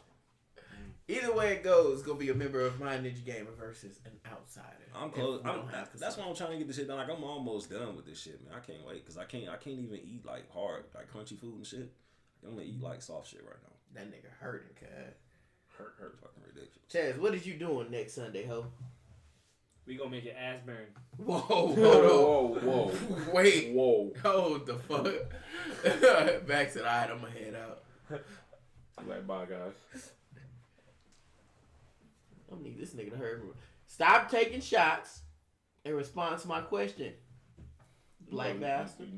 S1: Either way it goes, it's gonna be a member of MyNinja Gamer versus an outsider.
S2: I'm close. That's why I'm trying to get this shit done. Like I'm almost done with this shit, man. I can't wait because I can't even eat like hard, like crunchy food and shit. I'm gonna eat like soft shit right now.
S1: That nigga hurting, cuz.
S2: Hurt, fucking ridiculous.
S1: Chaz, what is you doing next Sunday, ho?
S4: We gonna make your ass burn.
S1: Whoa, hold on.
S3: Whoa.
S1: Wait.
S3: Whoa.
S1: Hold the fuck. Back said, alright, I'm gonna head out.
S3: Like, bye, guys.
S1: I need this nigga to hurry. Stop taking shots in response to my question. Black bastard.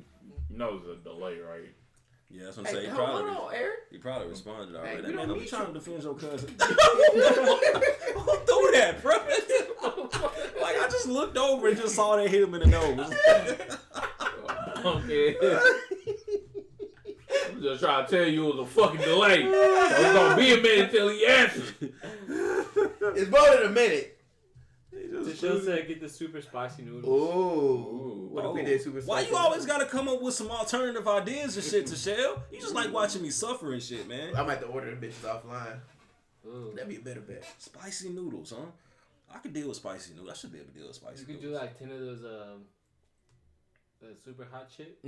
S3: You know there's a delay, right?
S2: Yeah, that's what I'm saying.
S1: Hold on, Eric.
S2: He probably responded already.
S1: Hey,
S2: That man, don't be trying to defend your cousin.
S1: Don't
S2: do that, bro. Like, I just looked over and just saw that hit him in the nose.
S3: Okay. I'm just trying to tell you it was a fucking delay. So it's gonna be a minute until he answers.
S1: It's more than a minute.
S4: She'll say get the super spicy noodles.
S1: Ooh. What if we did super spicy?
S2: Why you always gotta come up with some alternative ideas and shit to Shell? You just like watching me suffer and shit, man.
S1: I'm about to order the bitches offline.
S4: Ooh.
S1: That'd be a better bet.
S2: Spicy noodles, huh? I could deal with spicy noodles. I should be able to deal with spicy noodles.
S4: You could do like 10 of those the super hot shit.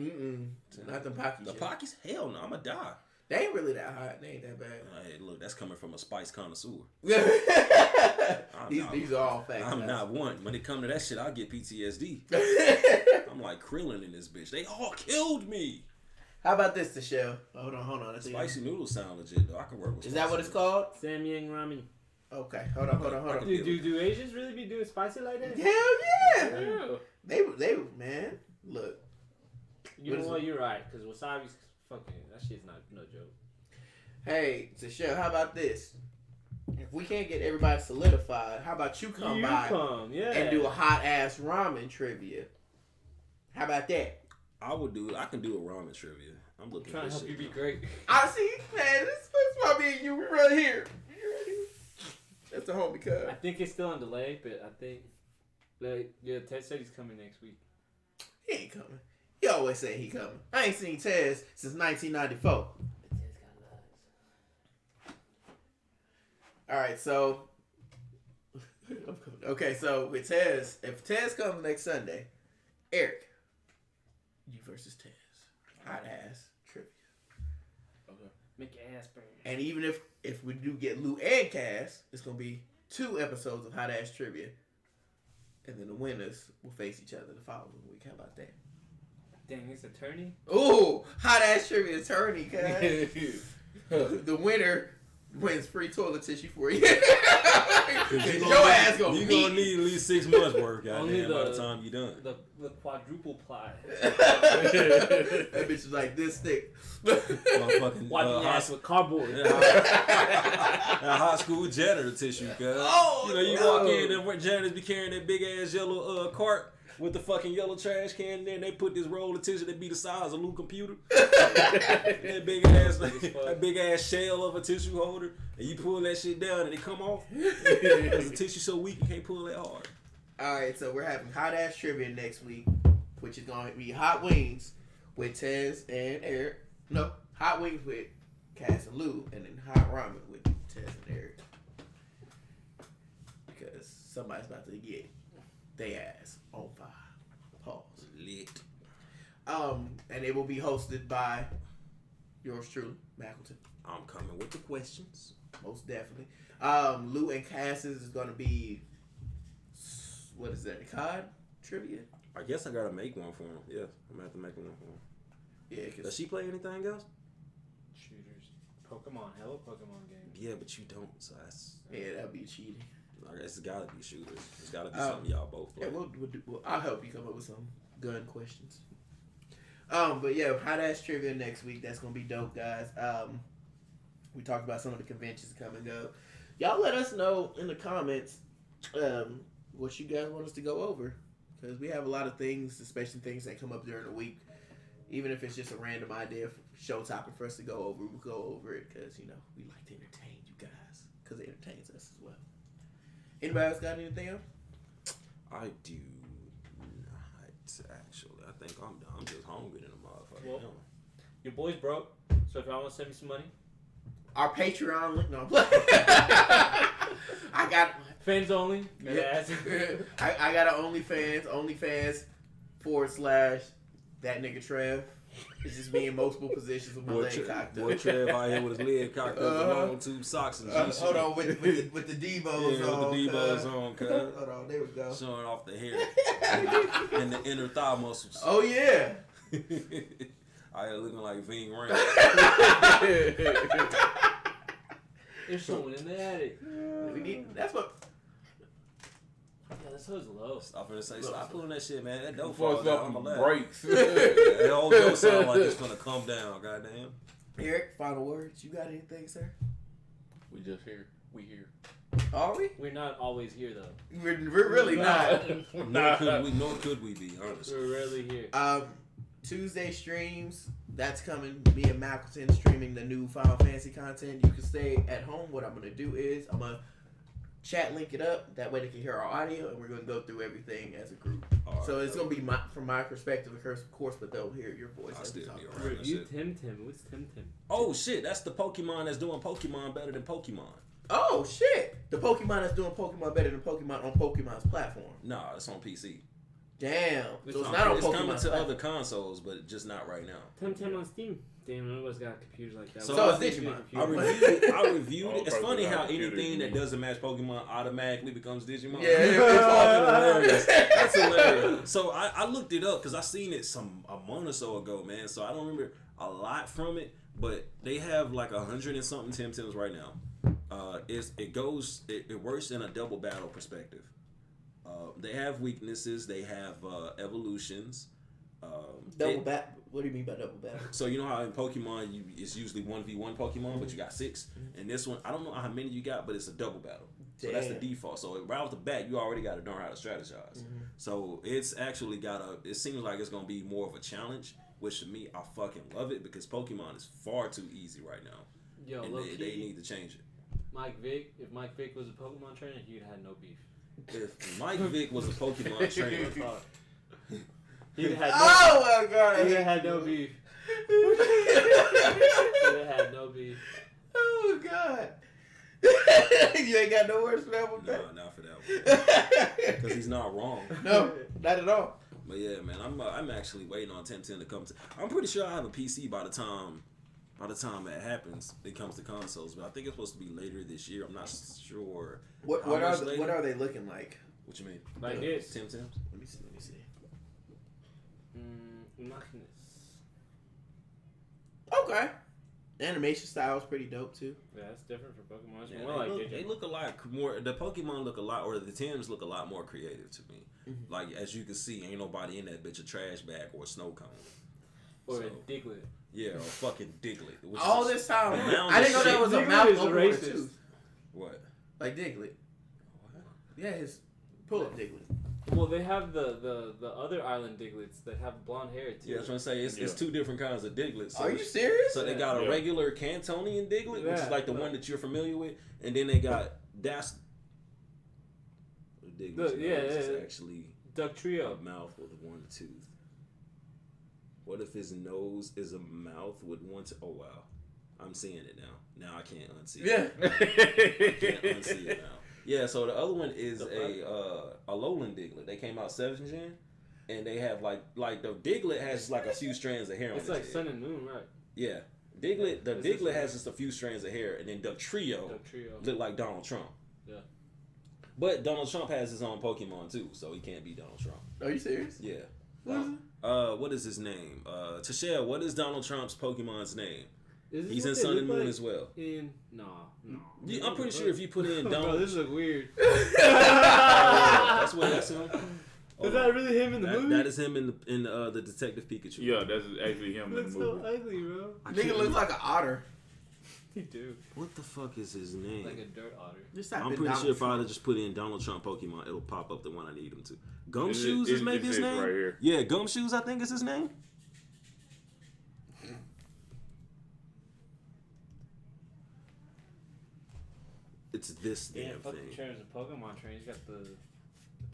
S1: Not them Pockies.
S2: The Pockies? Hell no, I'ma die.
S1: They ain't really that hot. They ain't that bad.
S2: Hey, look, that's coming from a spice connoisseur.
S1: These are all facts.
S2: I'm not one. When it come to that shit, I'll get PTSD. I'm like Krillin in this bitch. They all killed me.
S1: How about this, Michelle? Hold on.
S2: Spicy noodles sound legit, though. I can work with.
S1: Is that what it's called?
S4: Samyang ramen.
S1: Okay, hold on.
S4: Do Asians really be doing spicy like that?
S1: Hell yeah. They man. Look.
S4: You know what? You're right. Because wasabi's fucking. That shit's no joke.
S1: Hey, Tashell, how about this? If we can't get everybody solidified, how about you come by and do a hot ass ramen trivia? How about that?
S2: I can do a ramen trivia. I'm looking
S4: trying to help you be great.
S1: I see, man. This why me and you we right here. That's the homie cuz.
S4: I think it's still on delay, but I think, Ted said he's coming next week.
S1: He ain't coming. He always say he coming. I ain't seen Tez since 1994. All right, so okay, so with Tez, if Tez comes next Sunday, Eric, you versus Tez, hot ass trivia.
S4: Okay. Make your ass burn.
S1: And even if we do get Lou and Cass, it's gonna be 2 episodes of hot ass trivia, and then the winners will face each other the following week. How about that?
S4: Dang, it's attorney.
S1: Ooh, hot ass trivia attorney, cuz. The winner wins free toilet tissue for you. Your ass gonna
S2: You gonna need at least 6 months worth, goddamn, by the time you done.
S4: The quadruple ply.
S1: That bitch is like this thick.
S2: Motherfucking
S4: ass with cardboard.
S2: High school janitor tissue, cuz.
S1: Oh,
S2: you walk in and janitors be carrying that big ass yellow cart with the fucking yellow trash can in there, and they put this roll of tissue that be the size of a little computer. that big ass shell of a tissue holder, and you pull that shit down and it come off. Because the tissue so weak you can't pull that hard.
S1: Alright, so we're having hot ass trivia next week, which is gonna be hot wings with Tez and Eric. No, hot wings with Cass and Lou, and then hot ramen with Tez and Eric. Because somebody's about to get their ass on fire. Pause.
S2: Lit.
S1: And it will be hosted by yours truly, Mackleton.
S2: I'm coming with the questions.
S1: Most definitely. Lou and Cass's is gonna be, what is that? COD trivia.
S2: I guess I gotta make one for him. Yeah, I'm gonna have to make one for him.
S1: Yeah.
S2: Does she play anything else?
S4: Shooters. Pokemon. Hello, Pokemon game.
S2: Yeah, but you don't. So that's
S1: That'd be cheating.
S2: I guess it's gotta be shooters. It's gotta be something y'all both play.
S1: Yeah, I'll help you come up with some gun questions. But yeah, hot ass trivia next week. That's gonna be dope, guys. We talked about some of the conventions coming up. Y'all let us know in the comments what you guys want us to go over, because we have a lot of things, especially things that come up during the week. Even if it's just a random idea for show topic for us to go over, we'll go over it because we like to entertain you guys, because it entertains us as well. Anybody else got anything else?
S2: I do not, actually. I think I'm done. I'm just hungry than a motherfucker.
S4: Well, your boy's broke, so if y'all want to send me some money.
S1: Our Patreon link. No, I got
S4: fans only.
S1: Yeah. I got an OnlyFans / that nigga Trev. It's just me in multiple positions with my leg cocked up.
S2: Boy Trev out here with his leg cocked up, long tube socks and shit.
S1: Hold on, with the Devos on.
S2: With the Devos on, cuz.
S1: Hold on, there we go.
S2: Showing off the hair and the inner thigh muscles.
S1: Oh yeah.
S2: I here looking like Ving Rhames.
S4: There's someone in the attic.
S1: That's what.
S4: Yeah, that's so low.
S2: Stop gonna say, stop pulling that shit, man. That dope
S3: Before
S2: fall down. I'm
S3: something
S2: gonna
S3: breaks.
S2: That whole dope sound like it's gonna come down, goddamn.
S1: Eric, final words. You got anything, sir?
S3: We just here. We here.
S1: Are we?
S4: We're not always here though.
S1: We're really not.
S2: Nor could we be, honestly.
S4: We're rarely here.
S1: Tuesday streams. That's coming. Me and Mackleton streaming the new Final Fantasy content. You can stay at home. What I'm gonna do is I'm gonna chat link it up. That way they can hear our audio, and we're gonna go through everything as a group. So it's gonna be from my perspective, of course, but they'll hear your voice.
S2: I still be around.
S4: Review Tim. What's Tim?
S2: Oh shit, that's the Pokemon that's doing Pokemon better than Pokemon.
S1: Oh shit, the Pokemon that's doing Pokemon better than Pokemon on Pokemon's platform.
S2: Nah, it's on PC.
S1: Damn, so it's not on
S2: It's
S1: Pokemon's
S2: coming to
S1: platform.
S2: other consoles, but just not right now.
S4: Tim on Steam. Damn, nobody's got computers like that.
S2: So
S1: it's Digimon.
S2: I reviewed it. It's funny how anything that doesn't match Pokemon automatically becomes Digimon.
S1: Yeah, it's
S2: fucking hilarious. That's hilarious. So I looked it up because I seen it a month or so ago, man. So I don't remember a lot from it, but they have like 100 and something Tim-Tims right now. It works in a double battle perspective. They have weaknesses. They have evolutions.
S1: What do you mean by double battle?
S2: So you know how in Pokemon it's usually 1v1 Pokemon, but you got 6. And this one, I don't know how many you got, but it's a double battle. So that's the default. So right off the bat, you already got to learn how to strategize. So it's actually it seems like it's going to be more of a challenge, which to me, I fucking love it because Pokemon is far too easy right now.
S4: Yo,
S2: and they need to change it.
S4: If Mike Vick was a Pokemon trainer, he'd have no beef.
S2: If Mike Vick was a Pokemon trainer,
S4: he'd have
S1: Oh my god!
S4: He'd have had no beef. He'd have had no beef.
S1: Oh god! You ain't got no words for that one.
S2: No, not for that one. Because he's not wrong.
S1: No, not at all.
S2: But yeah, man, I'm actually waiting on 1010 to come. I'm pretty sure I have a PC by the time it happens. It comes to consoles, but I think it's supposed to be later this year. I'm not sure.
S1: What are they looking like?
S2: What you mean?
S4: Like this.
S2: Tim Tims?
S1: Let me see. Okay. Animation style is pretty dope too.
S4: Yeah, that's different for Pokemon. It's
S2: Yeah,
S4: more
S2: they look a lot more. The Pokemon look a lot, or the Tims look a lot more creative to me. Like as you can see, ain't nobody in that bitch a trash bag or a snow cone.
S4: Or a Diglett.
S2: Yeah, or a fucking Diglett.
S1: All this time, I didn't know that was a mouth over a tooth.
S2: What?
S1: Like Diglett. Yeah, his pull up Diglett.
S4: Well, they have the other island Diglets that have blonde hair too.
S2: Yeah, that's what I'm saying. It's 2 different kinds of Diglets. So
S1: are you serious?
S2: So they got a regular Cantonian Diglett, which is like the one that you're familiar with, and then they got Diglett. It's actually
S4: Duck Trio.
S2: a mouth with one tooth. What if his nose is a mouth with one tooth? Oh wow, I'm seeing it now. Now I can't unsee it.
S1: Yeah.
S2: I can't unsee it now. Yeah, so the other one is a lowland Diglett. They came out 7th gen, and they have like the Diglett has like a few strands of hair on it.
S4: It's like Sun and Moon, right?
S2: Yeah, Diglett has just a few strands of hair, and then Duck Trio look like Donald Trump.
S4: Yeah.
S2: But Donald Trump has his own Pokemon too, so he can't be Donald Trump.
S1: Are you serious?
S2: Yeah.
S1: What
S2: is his name? Tashelle, what is Donald Trump's Pokemon's name?
S4: Is
S2: He's in Sun and Moon as well.
S4: No.
S2: I'm pretty sure if you put in Donald...
S4: Bro, this looks weird.
S2: That's him.
S4: Is that really him in the movie?
S2: That is him in the Detective Pikachu.
S3: Yeah, that's actually him in the movie.
S4: So ugly, bro.
S1: Nigga looks like an otter.
S4: He do.
S2: What the fuck is his name?
S4: Like a dirt otter.
S2: I'm pretty sure if I just put in Donald Trump Pokemon, it'll pop up the one I need him to. Gumshoes is maybe his name?
S3: Right here.
S2: Yeah, Gumshoes I think is his name. It's this damn thing.
S4: Trevor's a Pokemon trainer. He's got the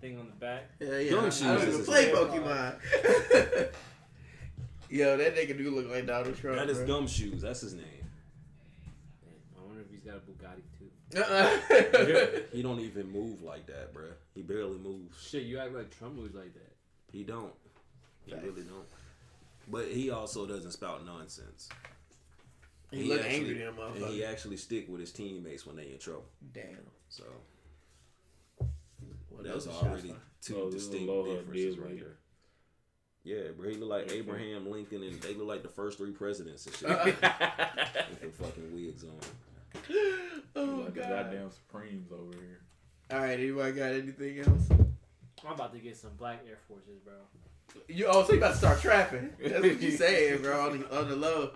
S4: thing on the back.
S1: Yeah.
S2: Gumshoes
S1: I don't
S2: is
S1: even
S2: his
S1: play
S2: name.
S1: Pokemon. Yo, that nigga do look like Donald Trump.
S2: That is Gumshoes. That's his name.
S4: I wonder if he's got a Bugatti too.
S2: He don't even move like that, bruh. He barely moves.
S4: Shit, you act like Trump moves like that.
S2: He don't. He really don't. But he also doesn't spout nonsense.
S1: He look angry to him, motherfucker.
S2: And he actually stick with his teammates when they in trouble.
S1: Damn.
S2: So
S1: Well,
S2: that's already 2 distinct differences right there. Yeah, bro. He look like Abraham Lincoln, and they look like the first 3 presidents and shit. With their fucking wigs on.
S1: Oh my god.
S3: Goddamn Supremes over here.
S1: All right, anybody got anything else?
S4: I'm about to get some black Air Forces, bro.
S1: So you about to start trapping? That's what you saying, bro? On the low.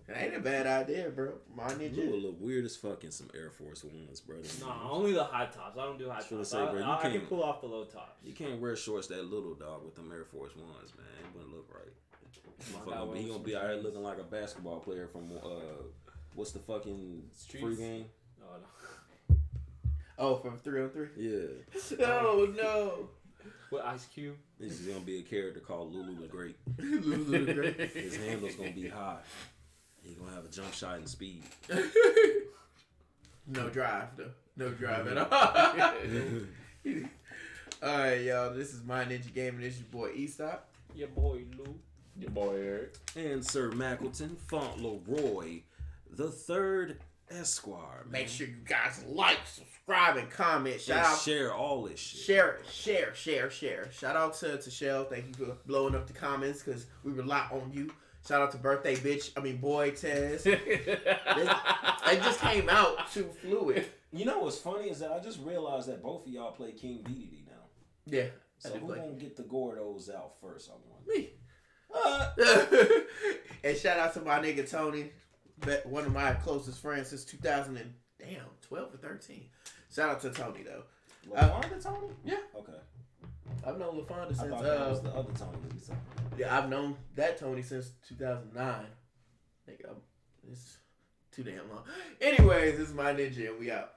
S1: That ain't a bad idea, bro. MyNinja.
S2: You look weird as fuck in some Air Force Ones, brother.
S4: Nah, only the high tops. I don't do high tops. I can pull off the low tops.
S2: You can't wear shorts that little, dog, with them Air Force Ones, man. It wouldn't look right. He gonna be out here looking like a basketball player from what's the fucking
S4: Streets?
S2: free game?
S4: Oh, no.
S1: Oh, from 3-on-3?
S2: Yeah.
S1: Oh no.
S4: With Ice Cube?
S2: This is gonna be a character called Lulu the Great.
S1: Lulu the Great.
S2: His handle's gonna be high. He's gonna have a jump shot and speed.
S1: No drive though. No drive at all. All right, y'all. This is MyNinja Gaming. This is your boy Eastop.
S4: Your boy Lou.
S3: Your boy Eric.
S2: And Sir Mackleton, Fauntleroy, the third Esquire. Man.
S1: Make sure you guys like, subscribe, and comment. Shout out.
S2: Share all this shit.
S1: Share. Shout out to Tashelle. Thank you for blowing up the comments because we rely on you. Shout out to birthday boy Tez. It just came out too fluid.
S2: You know what's funny is that I just realized that both of y'all play King DDD now.
S1: Yeah.
S2: So who gonna get the Gordos out first? I want
S1: me.
S2: What?
S1: And shout out to my nigga Tony, one of my closest friends since 2012 or 13. Shout out to Tony though.
S2: LaFonda Tony?
S1: Yeah.
S2: Okay.
S1: I've known LaFonda
S2: I
S1: since.
S2: thought that was the other Tony we saw.
S1: Yeah, I've known that Tony since 2009. Nigga, it's too damn long. Anyways, this is my ninja, and we out.